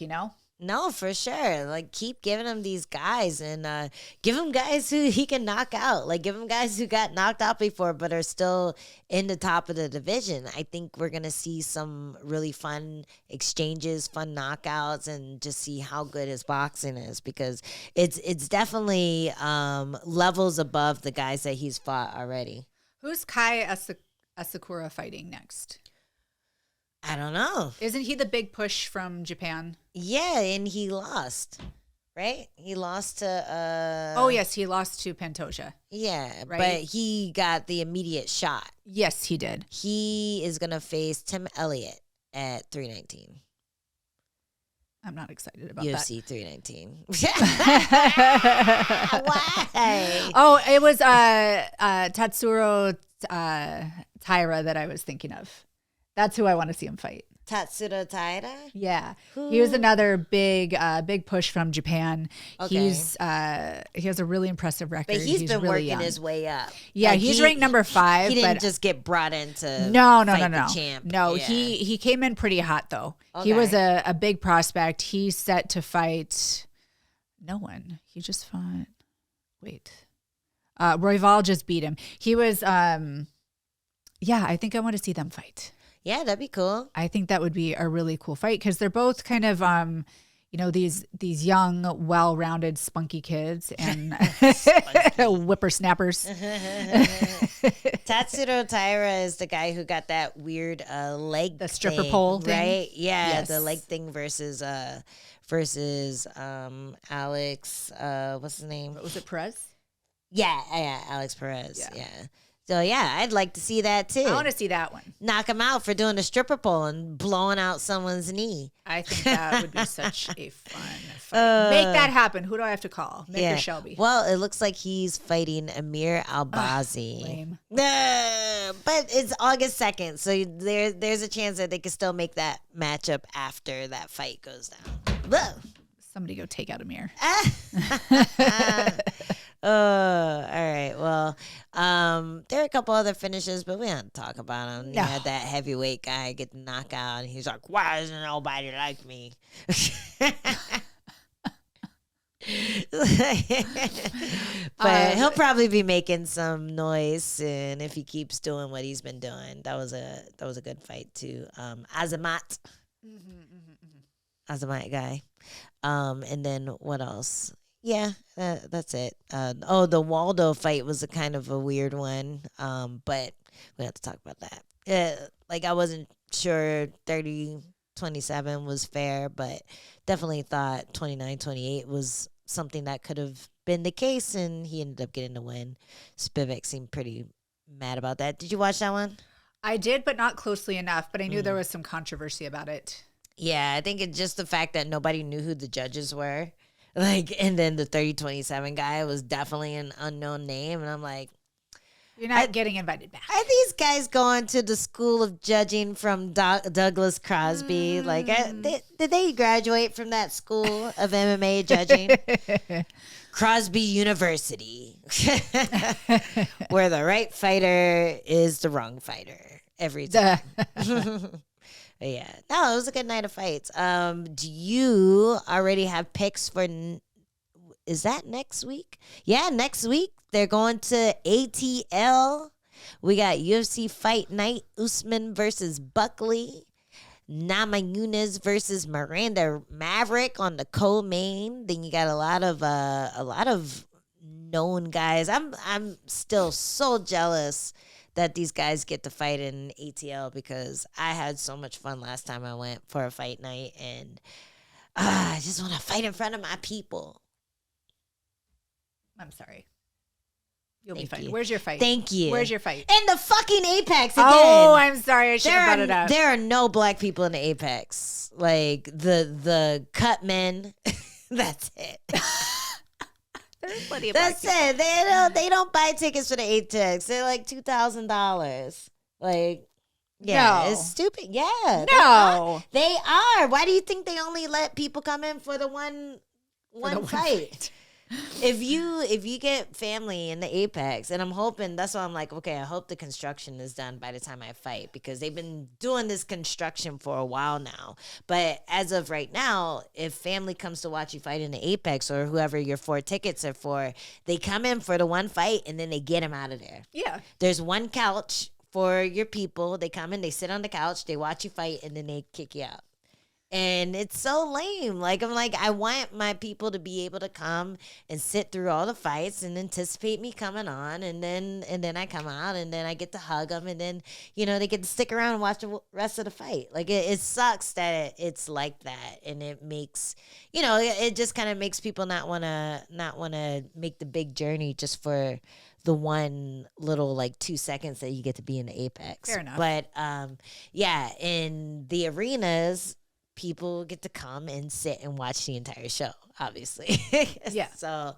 No, for sure. Keep giving him these guys and give him guys who he can knock out. Give him guys who got knocked out before but are still in the top of the division. I think we're going to see some really fun exchanges, fun knockouts, and just see how good his boxing is because it's definitely levels above the guys that he's fought already. Who's Kai Asakura fighting next? I don't know. Isn't he the big push from Japan? Yeah, and he lost, right? He lost to... oh, yes, he lost to Pantoja. Yeah, right? But he got the immediate shot. Yes, he did. He is going to face Tim Elliott at 319. I'm not excited about UFC that. UFC 319. Why? Oh, it was Tatsuro Taira that I was thinking of. That's who I want to see him fight. Tatsuro Taira? Yeah. He was another big push from Japan. Okay. He has a really impressive record. But he's been really working young. his way up. Yeah, he's ranked number 5. He didn't just get brought into No. the champ. No, yeah. he came in pretty hot though. Okay. He was a big prospect. He's set to fight no one. He just fought Royval just beat him. He was I think I want to see them fight. Yeah, that'd be cool. I think that would be a really cool fight because they're both kind of, these young, well-rounded, spunky kids and whippersnappers. Tatsuro Taira is the guy who got that weird leg, the stripper thing, pole thing, right? Yeah, yes. The leg thing versus Alex. What's his name? Was it Perez? Yeah, Alex Perez. Yeah. So yeah, I'd like to see that too. I want to see that one. Knock him out for doing a stripper pole and blowing out someone's knee. I think that would be such a fun fight. Make that happen. Who do I have to call? Mick or Shelby? Well, it looks like he's fighting Amir Albazi. Lame. But it's August 2nd, so there's a chance that they can still make that matchup after that fight goes down. Whoa. Somebody go take out Amir. All right. Well, there are a couple other finishes, but we don't talk about them. No. You had that heavyweight guy get the knockout, and he's like, "Why isn't nobody like me?" But he'll probably be making some noise soon if he keeps doing what he's been doing. That was a good fight too. Azamat. Azamat guy. And then what else? Yeah, that's it. The Waldo fight was a kind of a weird one. But we have to talk about that. I wasn't sure 30-27 was fair, but definitely thought 29-28 was something that could have been the case, and he ended up getting the win. Spivak seemed pretty mad about that. Did you watch that one? I did, but not closely enough. But I knew there was some controversy about it. Yeah, I think it's just the fact that nobody knew who the judges were. And then the 30-27 guy was definitely an unknown name. And I'm like, you're not getting invited back. Are these guys going to the school of judging from Douglas Crosby? Did they graduate from that school of MMA judging? Crosby University, where the right fighter is the wrong fighter every time. Yeah. No, it was a good night of fights. Do you already have picks for, is that next week? Yeah, next week. They're going to ATL. We got UFC Fight Night, Usman versus Buckley. Nama Nunes versus Miranda Maverick on the co-main. Then you got a lot of known guys. I'm still so jealous that these guys get to fight in ATL because I had so much fun last time I went for a fight night, and I just want to fight in front of my people. I'm sorry. You'll be fine. Where's your fight? Thank you. Where's your fight? In the fucking Apex again. Oh, I'm sorry. I should have brought it up. There are no black people in the Apex. Like the cut men. That's it. There's plenty of That's it. They don't buy tickets for the Apex. They're like $2,000. Like, yeah, it's stupid. Yeah, no, they are. Why do you think they only let people come in for the one fight? If you get family in the Apex, and I'm hoping, that's why I'm like, okay, I hope the construction is done by the time I fight, because they've been doing this construction for a while now. But as of right now, if family comes to watch you fight in the Apex, or whoever your 4 tickets are for, they come in for the one fight and then they get them out of there. Yeah. There's one couch for your people. They come in, they sit on the couch, they watch you fight, and then they kick you out. And it's so lame. Like, I'm like, I want my people to be able to come and sit through all the fights and anticipate me coming on. And then I come out and then I get to hug them. And then, they get to stick around and watch the rest of the fight. Like, it sucks that it's like that. And it makes, it just kind of makes people not want to make the big journey just for the one little 2 seconds that you get to be in the Apex. Fair enough. But, yeah, in the arenas, people get to come and sit and watch the entire show, obviously. Yeah. So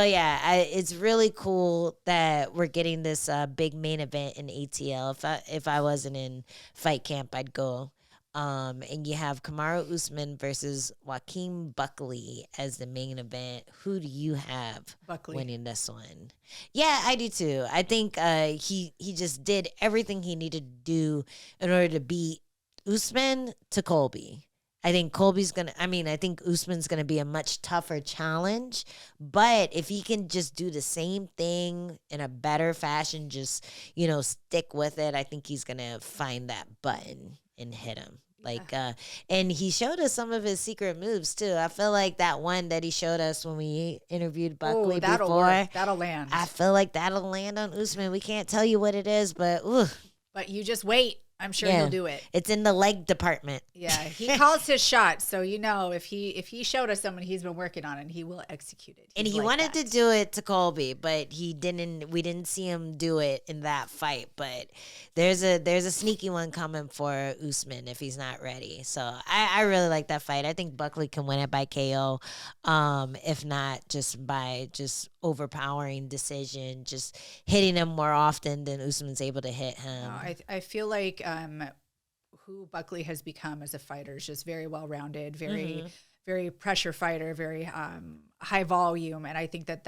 yeah, it's really cool that we're getting this big main event in ATL. If I wasn't in fight camp, I'd go. And you have Kamaru Usman versus Joaquin Buckley as the main event. Who do you have Buckley winning this one? Yeah, I do too. I think he just did everything he needed to do in order to beat Usman to Colby. I think I think Usman's going to be a much tougher challenge, but if he can just do the same thing in a better fashion, just, stick with it, I think he's going to find that button and hit him. Like, and he showed us some of his secret moves too. I feel like that one that he showed us when we interviewed Buckley that'll before, work. That'll land. I feel like that'll land on Usman. We can't tell you what it is, but ooh. But you just wait. I'm sure he'll do it. It's in the leg department. Yeah, he calls his shot. So if he showed us someone he's been working on, and he will execute it. And he wanted to do it to Colby, but he didn't. We didn't see him do it in that fight. But there's a sneaky one coming for Usman if he's not ready. So I really like that fight. I think Buckley can win it by KO, if not just by overpowering decision, just hitting him more often than Usman's able to hit him. I feel like who Buckley has become as a fighter is just very well-rounded, very pressure fighter, very high volume. And I think that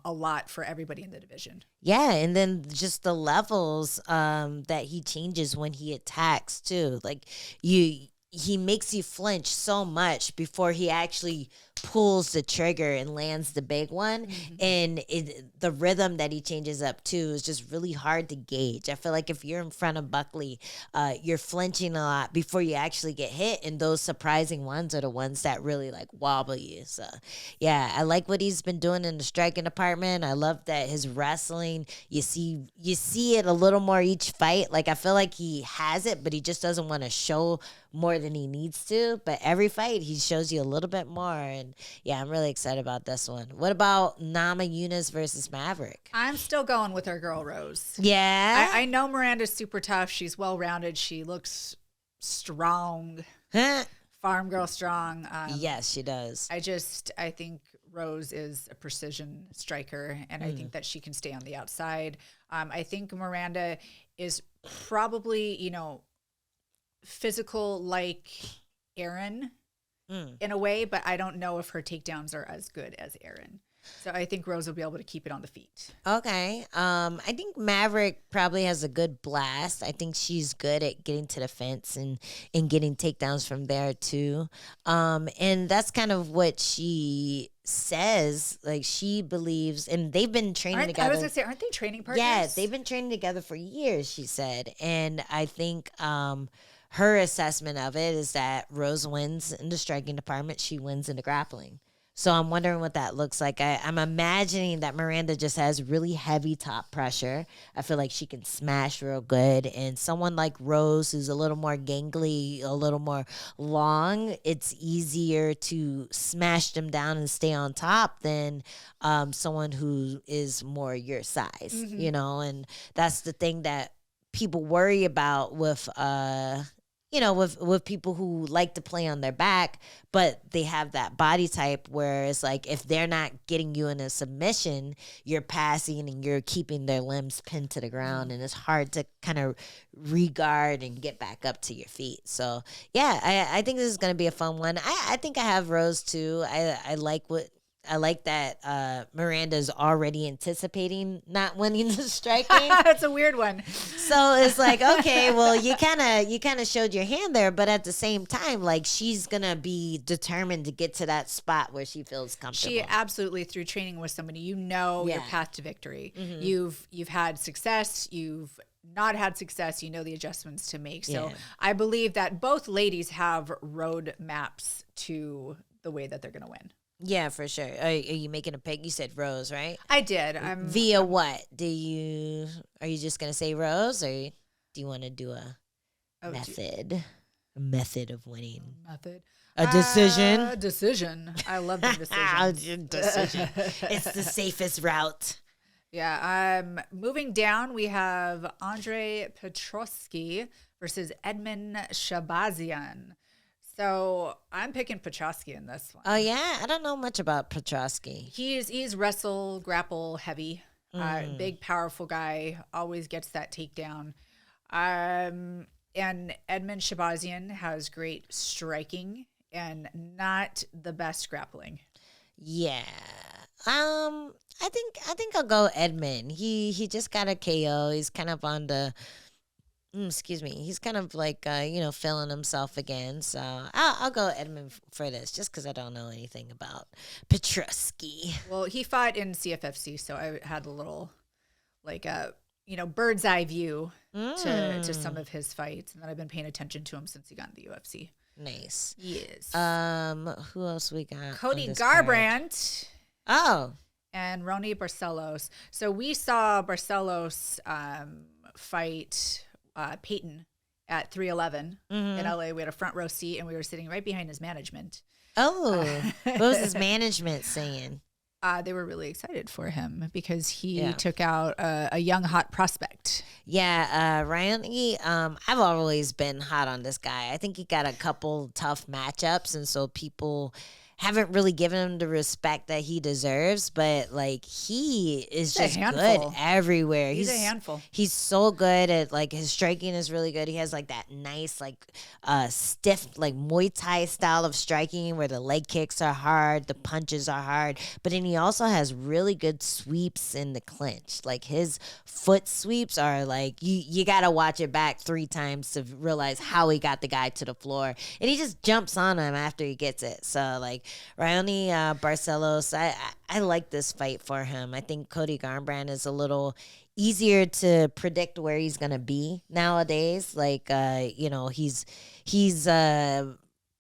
a lot for everybody in the division. Yeah. And then just the levels that he changes when he attacks too. Like he makes you flinch so much before he actually pulls the trigger and lands the big one. And the rhythm that he changes up to is just really hard to gauge. I feel like if you're in front of Buckley, you're flinching a lot before you actually get hit. And those surprising ones are the ones that really like wobble you. So yeah, I like what he's been doing in the striking department. I love that his wrestling, you see it a little more each fight. Like I feel like he has it, but he just doesn't want to show more than he needs to. But every fight he shows you a little bit more. And yeah, I'm really excited about this one. What about Nama Nunes versus Maverick? I'm still going with our girl Rose. Yeah. I know Miranda's super tough. She's well-rounded. She looks strong. Farm girl strong. Yes, she does. I think Rose is a precision striker, and I think that she can stay on the outside. I think Miranda is probably, physical like Erin in a way, but I don't know if her takedowns are as good as Erin. So I think Rose will be able to keep it on the feet. Okay. I think Maverick probably has a good blast. I think she's good at getting to the fence and getting takedowns from there too. And that's kind of what she says. Like she believes, and they've been training together. I was going to say, aren't they training partners? Yeah, they've been training together for years, she said. And I think her assessment of it is that Rose wins in the striking department. She wins in the grappling. So I'm wondering what that looks like. I'm imagining that Miranda just has really heavy top pressure. I feel like she can smash real good. And someone like Rose, who's a little more gangly, a little more long, it's easier to smash them down and stay on top than someone who is more your size, And that's the thing that people worry about with with people who like to play on their back, but they have that body type where it's like if they're not getting you in a submission, you're passing and you're keeping their limbs pinned to the ground, and it's hard to kind of re-guard and get back up to your feet. So, yeah, I think this is going to be a fun one. I think I have Rose, too. I like that Miranda's already anticipating not winning the striking. That's a weird one. So it's like, okay, well, you kind of showed your hand there, but at the same time, like she's gonna be determined to get to that spot where she feels comfortable. She absolutely, through training with somebody, your path to victory. You've had success. You've not had success. You know the adjustments to make. So I believe that both ladies have road maps to the way that they're gonna win. Yeah, for sure. Are you making a pick? You said Rose, right? I did. Via what? Are you just gonna say Rose, or do you want to do a method? A method of winning. A decision. Decision. I love the decision. Decision. It's the safest route. Yeah. Moving down, we have Andre Petroski versus Edmund Shabazian. So I'm picking Petroski in this one. Oh yeah, I don't know much about Petroski. He's wrestle, grapple heavy, big powerful guy. Always gets that takedown. And Edmund Shabazian has great striking and not the best grappling. Yeah. I think I'll go Edmund. He just got a KO. He's kind of on the. He's kind of like, feeling himself again. So I'll go Edmund for this just because I don't know anything about Petroski. Well, he fought in CFFC, so I had a little, bird's eye view to some of his fights, and then I've been paying attention to him since he got in the UFC. Nice. Yes. Who else we got? Cody Garbrandt. Oh. And Ronnie Barcelos. So we saw Barcelos fight Peyton at 311 in LA. We had a front row seat, and we were sitting right behind his management. Oh, what was his management saying? They were really excited for him because he took out a young, hot prospect. Yeah, Ryan, I've always been hot on this guy. I think he got a couple tough matchups, and so people haven't really given him the respect that he deserves, but like he is just good everywhere. He's a handful. He's so good at like his striking is really good. He has like that nice like stiff like Muay Thai style of striking where the leg kicks are hard, the punches are hard, but then he also has really good sweeps in the clinch. Like his foot sweeps are like you got to watch it back 3 times to realize how he got the guy to the floor, and he just jumps on him after he gets it. So like Ronnie Barcelos, I like this fight for him. I think Cody Garbrandt is a little easier to predict where he's gonna be nowadays. Like he's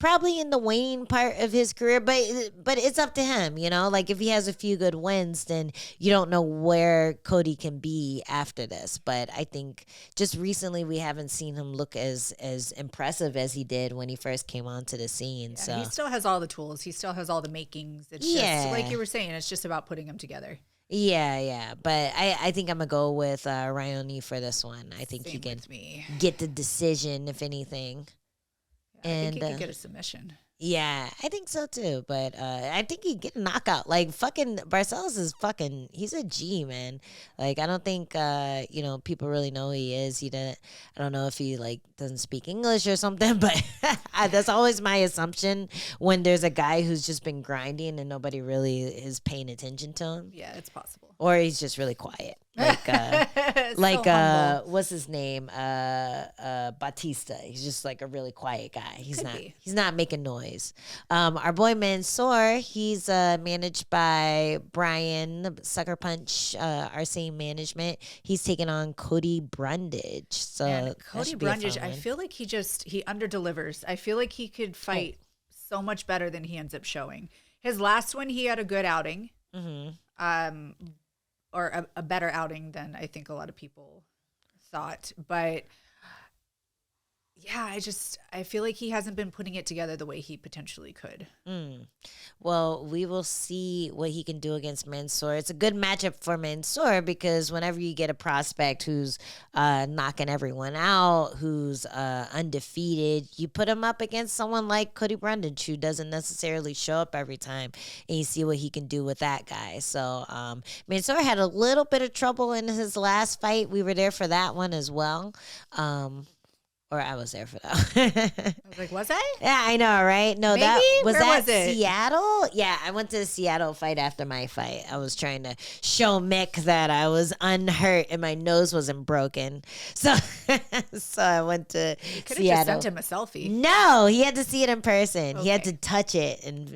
probably in the waning part of his career, but it's up to him, like if he has a few good wins, then you don't know where Cody can be after this. But I think just recently we haven't seen him look as impressive as he did when he first came onto the scene. Yeah, so he still has all the tools. He still has all the makings. It's just like you were saying, it's just about putting them together. Yeah. But I think I'm going to go with Ryan for this one. I think he can get the decision, if anything. I think he could get a submission. Yeah, I think so too. But I think he'd get a knockout. Like fucking Barcelos is he's a G, man. Like I don't think people really know who he is. I don't know if he like doesn't speak English or something, but that's always my assumption when there's a guy who's just been grinding and nobody really is paying attention to him. Yeah, it's possible. Or he's just really quiet. What's his name? Bautista. He's just like a really quiet guy. He's not making noise. Our boy Mansoor, he's managed by Brian Sucker Punch, our same management. He's taking on Cody Brundage. So and Cody Brundage, I feel like he underdelivers. I feel like he could fight so much better than he ends up showing. His last one, he had a good outing. Mm-hmm. Or a better outing than I think a lot of people thought. But yeah, I feel like he hasn't been putting it together the way he potentially could. Well, we will see what he can do against Mansoor. It's a good matchup for Mansoor because whenever you get a prospect who's knocking everyone out, who's undefeated, you put him up against someone like Cody Brundage who doesn't necessarily show up every time, and you see what he can do with that guy. So Mansoor had a little bit of trouble in his last fight. We were there for that one as well. Or I was there for that. I was like, was I? Yeah, I know, right? No, Maybe? was Where was it? Seattle? Yeah, I went to the Seattle fight after my fight. I was trying to show Mick that I was unhurt and my nose wasn't broken. So I went to you could Seattle. Have just sent him a selfie. No, he had to see it in person. Okay. He had to touch it and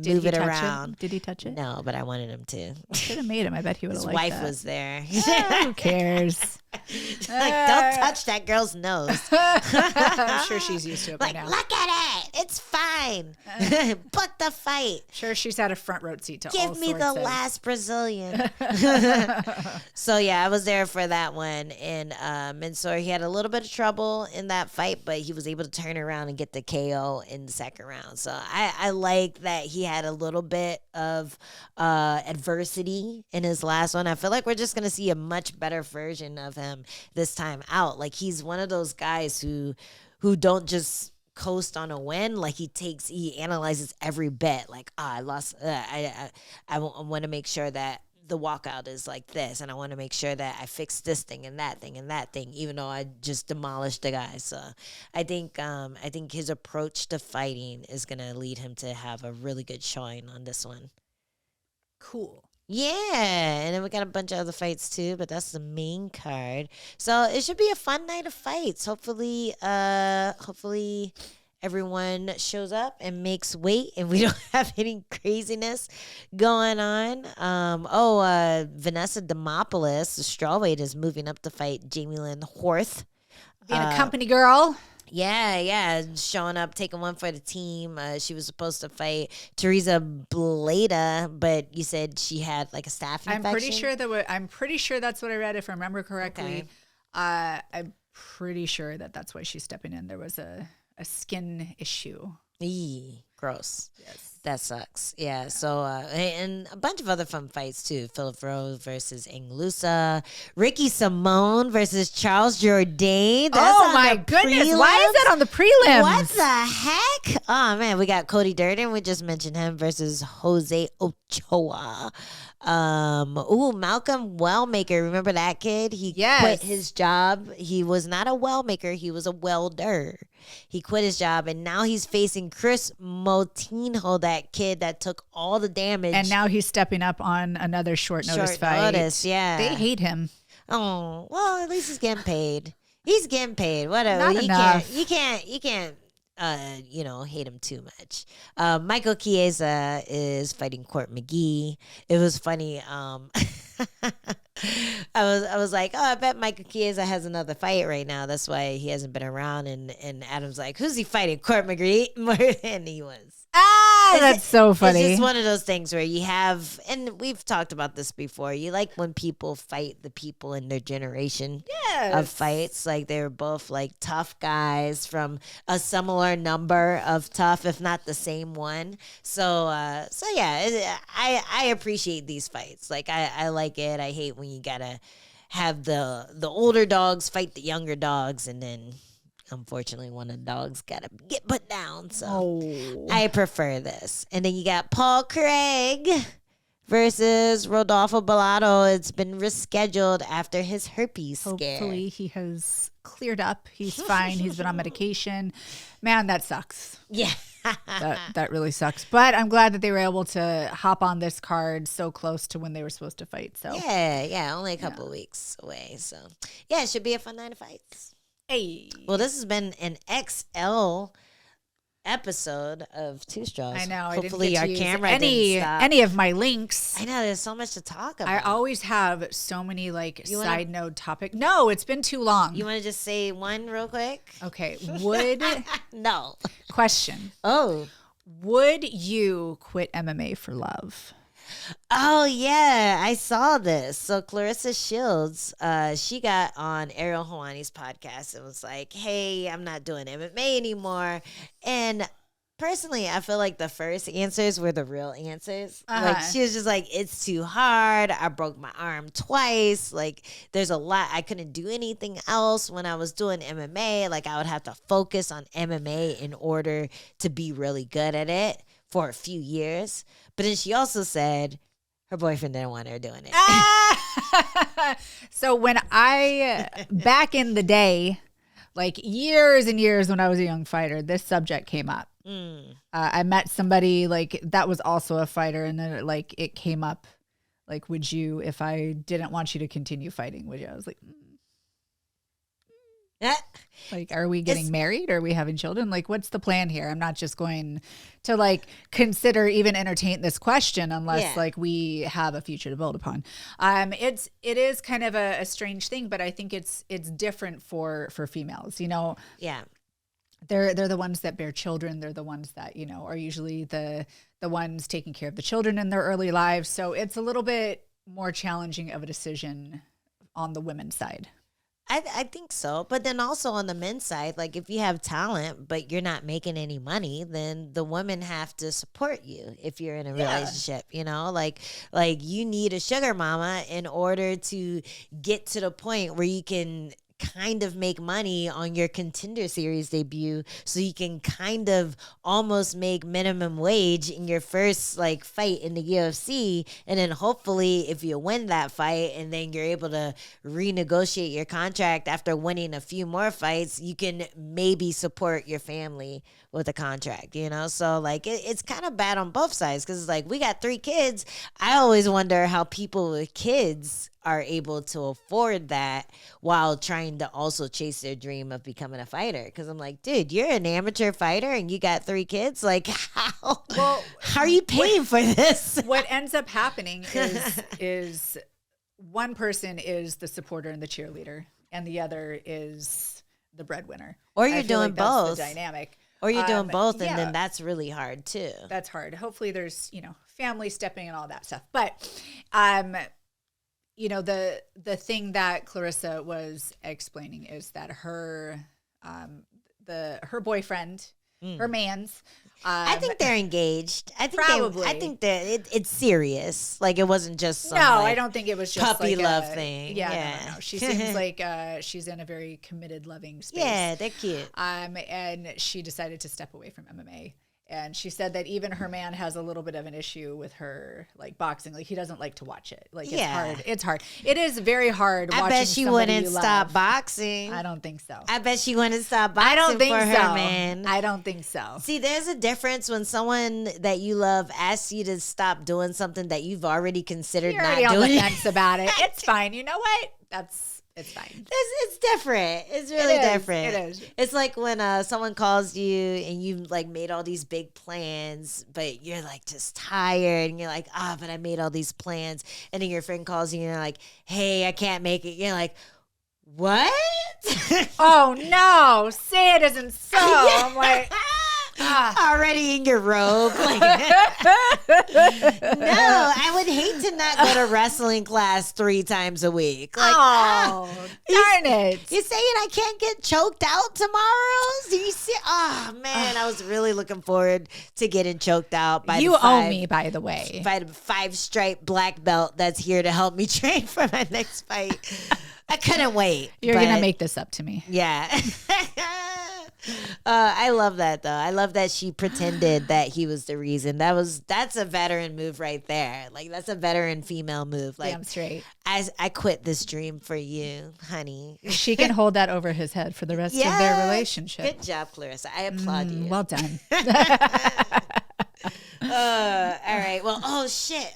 move it around. Did he touch it? No, but I wanted him to. Should have made him. I bet he would have liked that. His wife was there. Who cares? Like, don't touch that girl's nose. I'm sure she's used to it by now. Look at it. It's fine. Book the fight. Sure, she's had a front row seat to Give all me the last Brazilian. So, yeah, I was there for that one. And Mansoor, he had a little bit of trouble in that fight, but he was able to turn around and get the KO in the second round. So, I like that he had a little bit of adversity in his last one. I feel like we're just going to see a much better version of him this time out. Like, he's one of those guys who don't just coast on a win. Like, he analyzes every bet. Like, I lost. I want to make sure that the walkout is like this, and I want to make sure that I fix this thing and that thing and that thing, even though I just demolished the guy. So I think his approach to fighting is gonna lead him to have a really good showing on this one. Cool. Yeah, and then we got a bunch of other fights too, but that's the main card. So it should be a fun night of fights. Hopefully everyone shows up and makes weight and we don't have any craziness going on. Vanessa Demopoulos, the strawweight, is moving up to fight Jamie Lynn Horth. Being a company girl. Yeah, showing up, taking one for the team. She was supposed to fight Teresa Bleda, but you said she had like a staph infection. I'm pretty sure that's what I read, if I remember correctly. Okay. I'm pretty sure that's why she's stepping in. There was a skin issue. Eee, gross. Yes. That sucks. Yeah. So, and a bunch of other fun fights too. Philip Rose versus Inglusa. Ricky Simone versus Charles Jourdain. Oh my goodness. Prelims. Why is that on the prelims? What the heck? Oh man, we got Cody Durden. We just mentioned him versus Jose Ochoa. Malcolm Wellmaker. Remember that kid? He quit his job. He was not a wellmaker. He was a welder. He quit his job, and now he's facing Chris Moutinho, that kid that took all the damage. And now he's stepping up on another short notice fight. Yeah. They hate him. Oh, well, at least he's getting paid. He's getting paid. Whatever. Not enough. You can't hate him too much. Michael Chiesa is fighting Court McGee. It was funny. I was like, I bet Michael Chiesa has another fight right now. That's why he hasn't been around. And Adam's like, who's he fighting? Court McGee? And he was. That's so funny. It's just one of those things where you have, and we've talked about this before, you like when people fight the people in their generation of fights. Like they were both like tough guys from a similar number of tough, if not the same one. So yeah, I appreciate these fights. Like I like it. I hate when you gotta have the older dogs fight the younger dogs, and then unfortunately, one of the dogs got to get put down. So I prefer this. And then you got Paul Craig versus Rodolfo Bellato. It's been rescheduled after his herpes scare. Hopefully he has cleared up. He's fine. He's been on medication. Man, that sucks. Yeah. that really sucks. But I'm glad that they were able to hop on this card so close to when they were supposed to fight. So Yeah, only a couple of weeks away. So yeah, it should be a fun night of fights. Hey. Well, this has been an XL episode of Two Straws. I know. Hopefully I our didn't get to camera didn't stop. any of my links. I know there's so much to talk about. I always have so many side note topic. No, it's been too long. You want to just say one real quick? Okay. No. Question. Oh. Would you quit MMA for love? Oh, yeah, I saw this. So Clarissa Shields, she got on Ariel Helwani's podcast and was like, hey, I'm not doing MMA anymore. And personally, I feel like the first answers were the real answers. Like, she was just like, it's too hard. I broke my arm twice. Like, there's a lot. I couldn't do anything else when I was doing MMA. Like, I would have to focus on MMA in order to be really good at it for a few years. But then she also said her boyfriend didn't want her doing it. So when back in the day, like years and years when I was a young fighter, this subject came up. I met somebody like that was also a fighter, and then it came up like, would you, if I didn't want you to continue fighting, would you? I was like, like, are we getting married? Are we having children? Like, what's the plan here? I'm not just going to consider even entertain this question unless we have a future to build upon. It is kind of a strange thing, but I think it's different for females, Yeah. They're the ones that bear children. They're the ones that, are usually the ones taking care of the children in their early lives. So it's a little bit more challenging of a decision on the women's side. I think so. But then also on the men's side, like if you have talent, but you're not making any money, then the women have to support you if you're in a relationship, like you need a sugar mama in order to get to the point where you can kind of make money on your Contender Series debut, so you can kind of almost make minimum wage in your first fight in the UFC, and then hopefully if you win that fight and then you're able to renegotiate your contract after winning a few more fights, you can maybe support your family with a contract, so it's kind of bad on both sides, because we got 3 kids. I always wonder how people with kids are able to afford that while trying trying to also chase their dream of becoming a fighter. Because I'm like, dude, you're an amateur fighter and you got 3 kids. Like, how are you paying for this? What ends up happening is one person is the supporter and the cheerleader, and the other is the breadwinner. Or you're doing both. That's the dynamic. Or you're doing both, and then that's really hard too. That's hard. Hopefully there's, family stepping and all that stuff. But, the thing that Clarissa was explaining is that her boyfriend, her man's, I think they're engaged. I think probably. I think that it's serious. Like it wasn't just some, I don't think it was just puppy like love thing. Yeah. No. She seems like she's in a very committed, loving space. Yeah, they're cute. And she decided to step away from MMA. And she said that even her man has a little bit of an issue with her, like boxing. Like he doesn't like to watch it. Like it's hard. It's hard. It is very hard. I bet she wouldn't stop boxing. I don't think so. I bet she wouldn't stop boxing. I don't think for her man. I don't think so. See, there's a difference when someone that you love asks you to stop doing something that you've already considered You're not already doing. On the fence about it. It's fine. You know what? It's fine. It's different. It's really different. It is. It's like when someone calls you and you like made all these big plans, but you're like just tired and you're like, but I made all these plans. And then your friend calls you and you're like, hey, I can't make it. You're like, what? Oh no, say it isn't so. Yeah. I'm like, already in your robe. Like, no, I would hate to not go to wrestling class 3 times a week. Like, darn it. You saying I can't get choked out tomorrow? Do you see? Oh, man, I was really looking forward to getting choked out by you owe me, by the way. By the 5-stripe black belt that's here to help me train for my next fight. I couldn't wait. You're going to make this up to me. Yeah. I love that though. I love that she pretended that he was the reason. That's a veteran move right there. Like that's a veteran female move. Like damn straight. I quit this dream for you, honey. She can hold that over his head for the rest of their relationship. Good job, Clarissa. I applaud you. Well done. All right. Well, oh shit.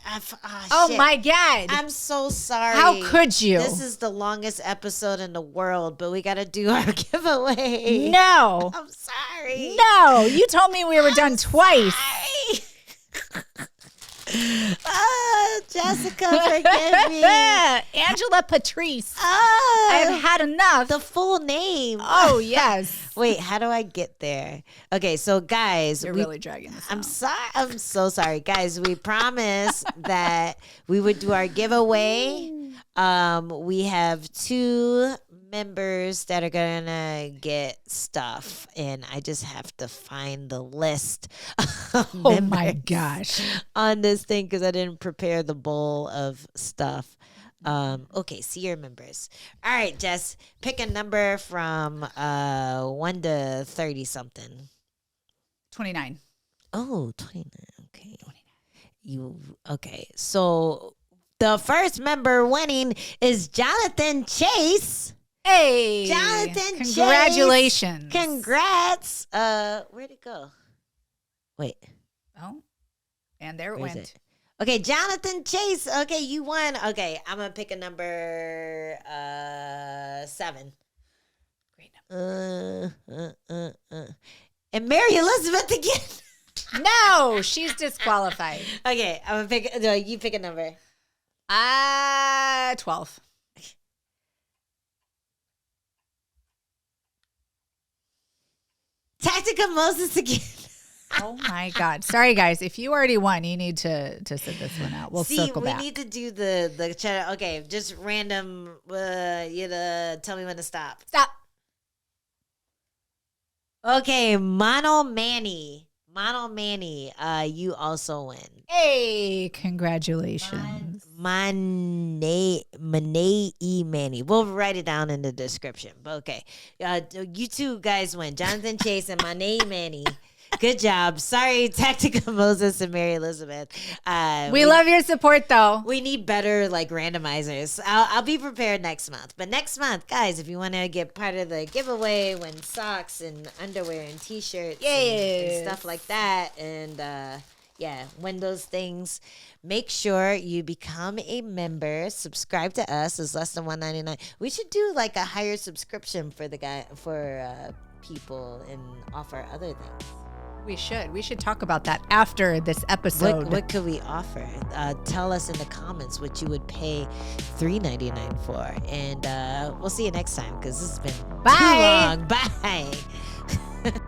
Oh my God. I'm so sorry. How could you? This is the longest episode in the world, but we got to do our giveaway. No. I'm sorry. No. You told me we were done twice. Oh, Jessica, forgive me. Angela Patrice. Oh, I've had enough. The full name. Oh, yes. Wait, how do I get there? Okay, so guys, you're really dragging this I'm out. sorry. I'm so sorry, guys. We promised that we would do our giveaway. We have 2 members that are gonna get stuff, and I just have to find the list. Oh my gosh! On this thing because I didn't prepare the bowl of stuff. Okay, see your members. All right, Jess, pick a number from 1 to 30 something. 29. Oh, 29. Okay. 29. Okay. So the first member winning is Jonathan Chase. Hey, Jonathan Chase. Congratulations. Congrats. Where'd it go? Wait. Oh, and there it went. Okay, Jonathan Chase. Okay, you won. Okay, I'm gonna pick a number 7. Great number. And Mary Elizabeth again. No, she's disqualified. Okay, I'm gonna pick. No, you pick a number. 12. Tactica Moses again. Oh my God! Sorry, guys. If you already won, you need to sit this one out. We'll circle back. We need to do the chat. Okay, just random. You tell me when to stop. Stop. Okay, Mono Manny. You also win. Hey, congratulations. Manny. We'll write it down in the description. But okay, you 2 guys win. Jonathan Chase and Manny. Good job. Sorry, Tactica Moses and Mary Elizabeth. We love your support, though. We need better randomizers. I'll be prepared next month. But next month, guys, if you want to get part of the giveaway, win socks and underwear and T-shirts and stuff like that, and Yeah, when those things, make sure you become a member. Subscribe to us. It's less than $1.99. We should do like a higher subscription for people and offer other things. We should talk about that after this episode. What could we offer? Tell us in the comments what you would pay $3.99 for, and we'll see you next time because this has been too long. Bye.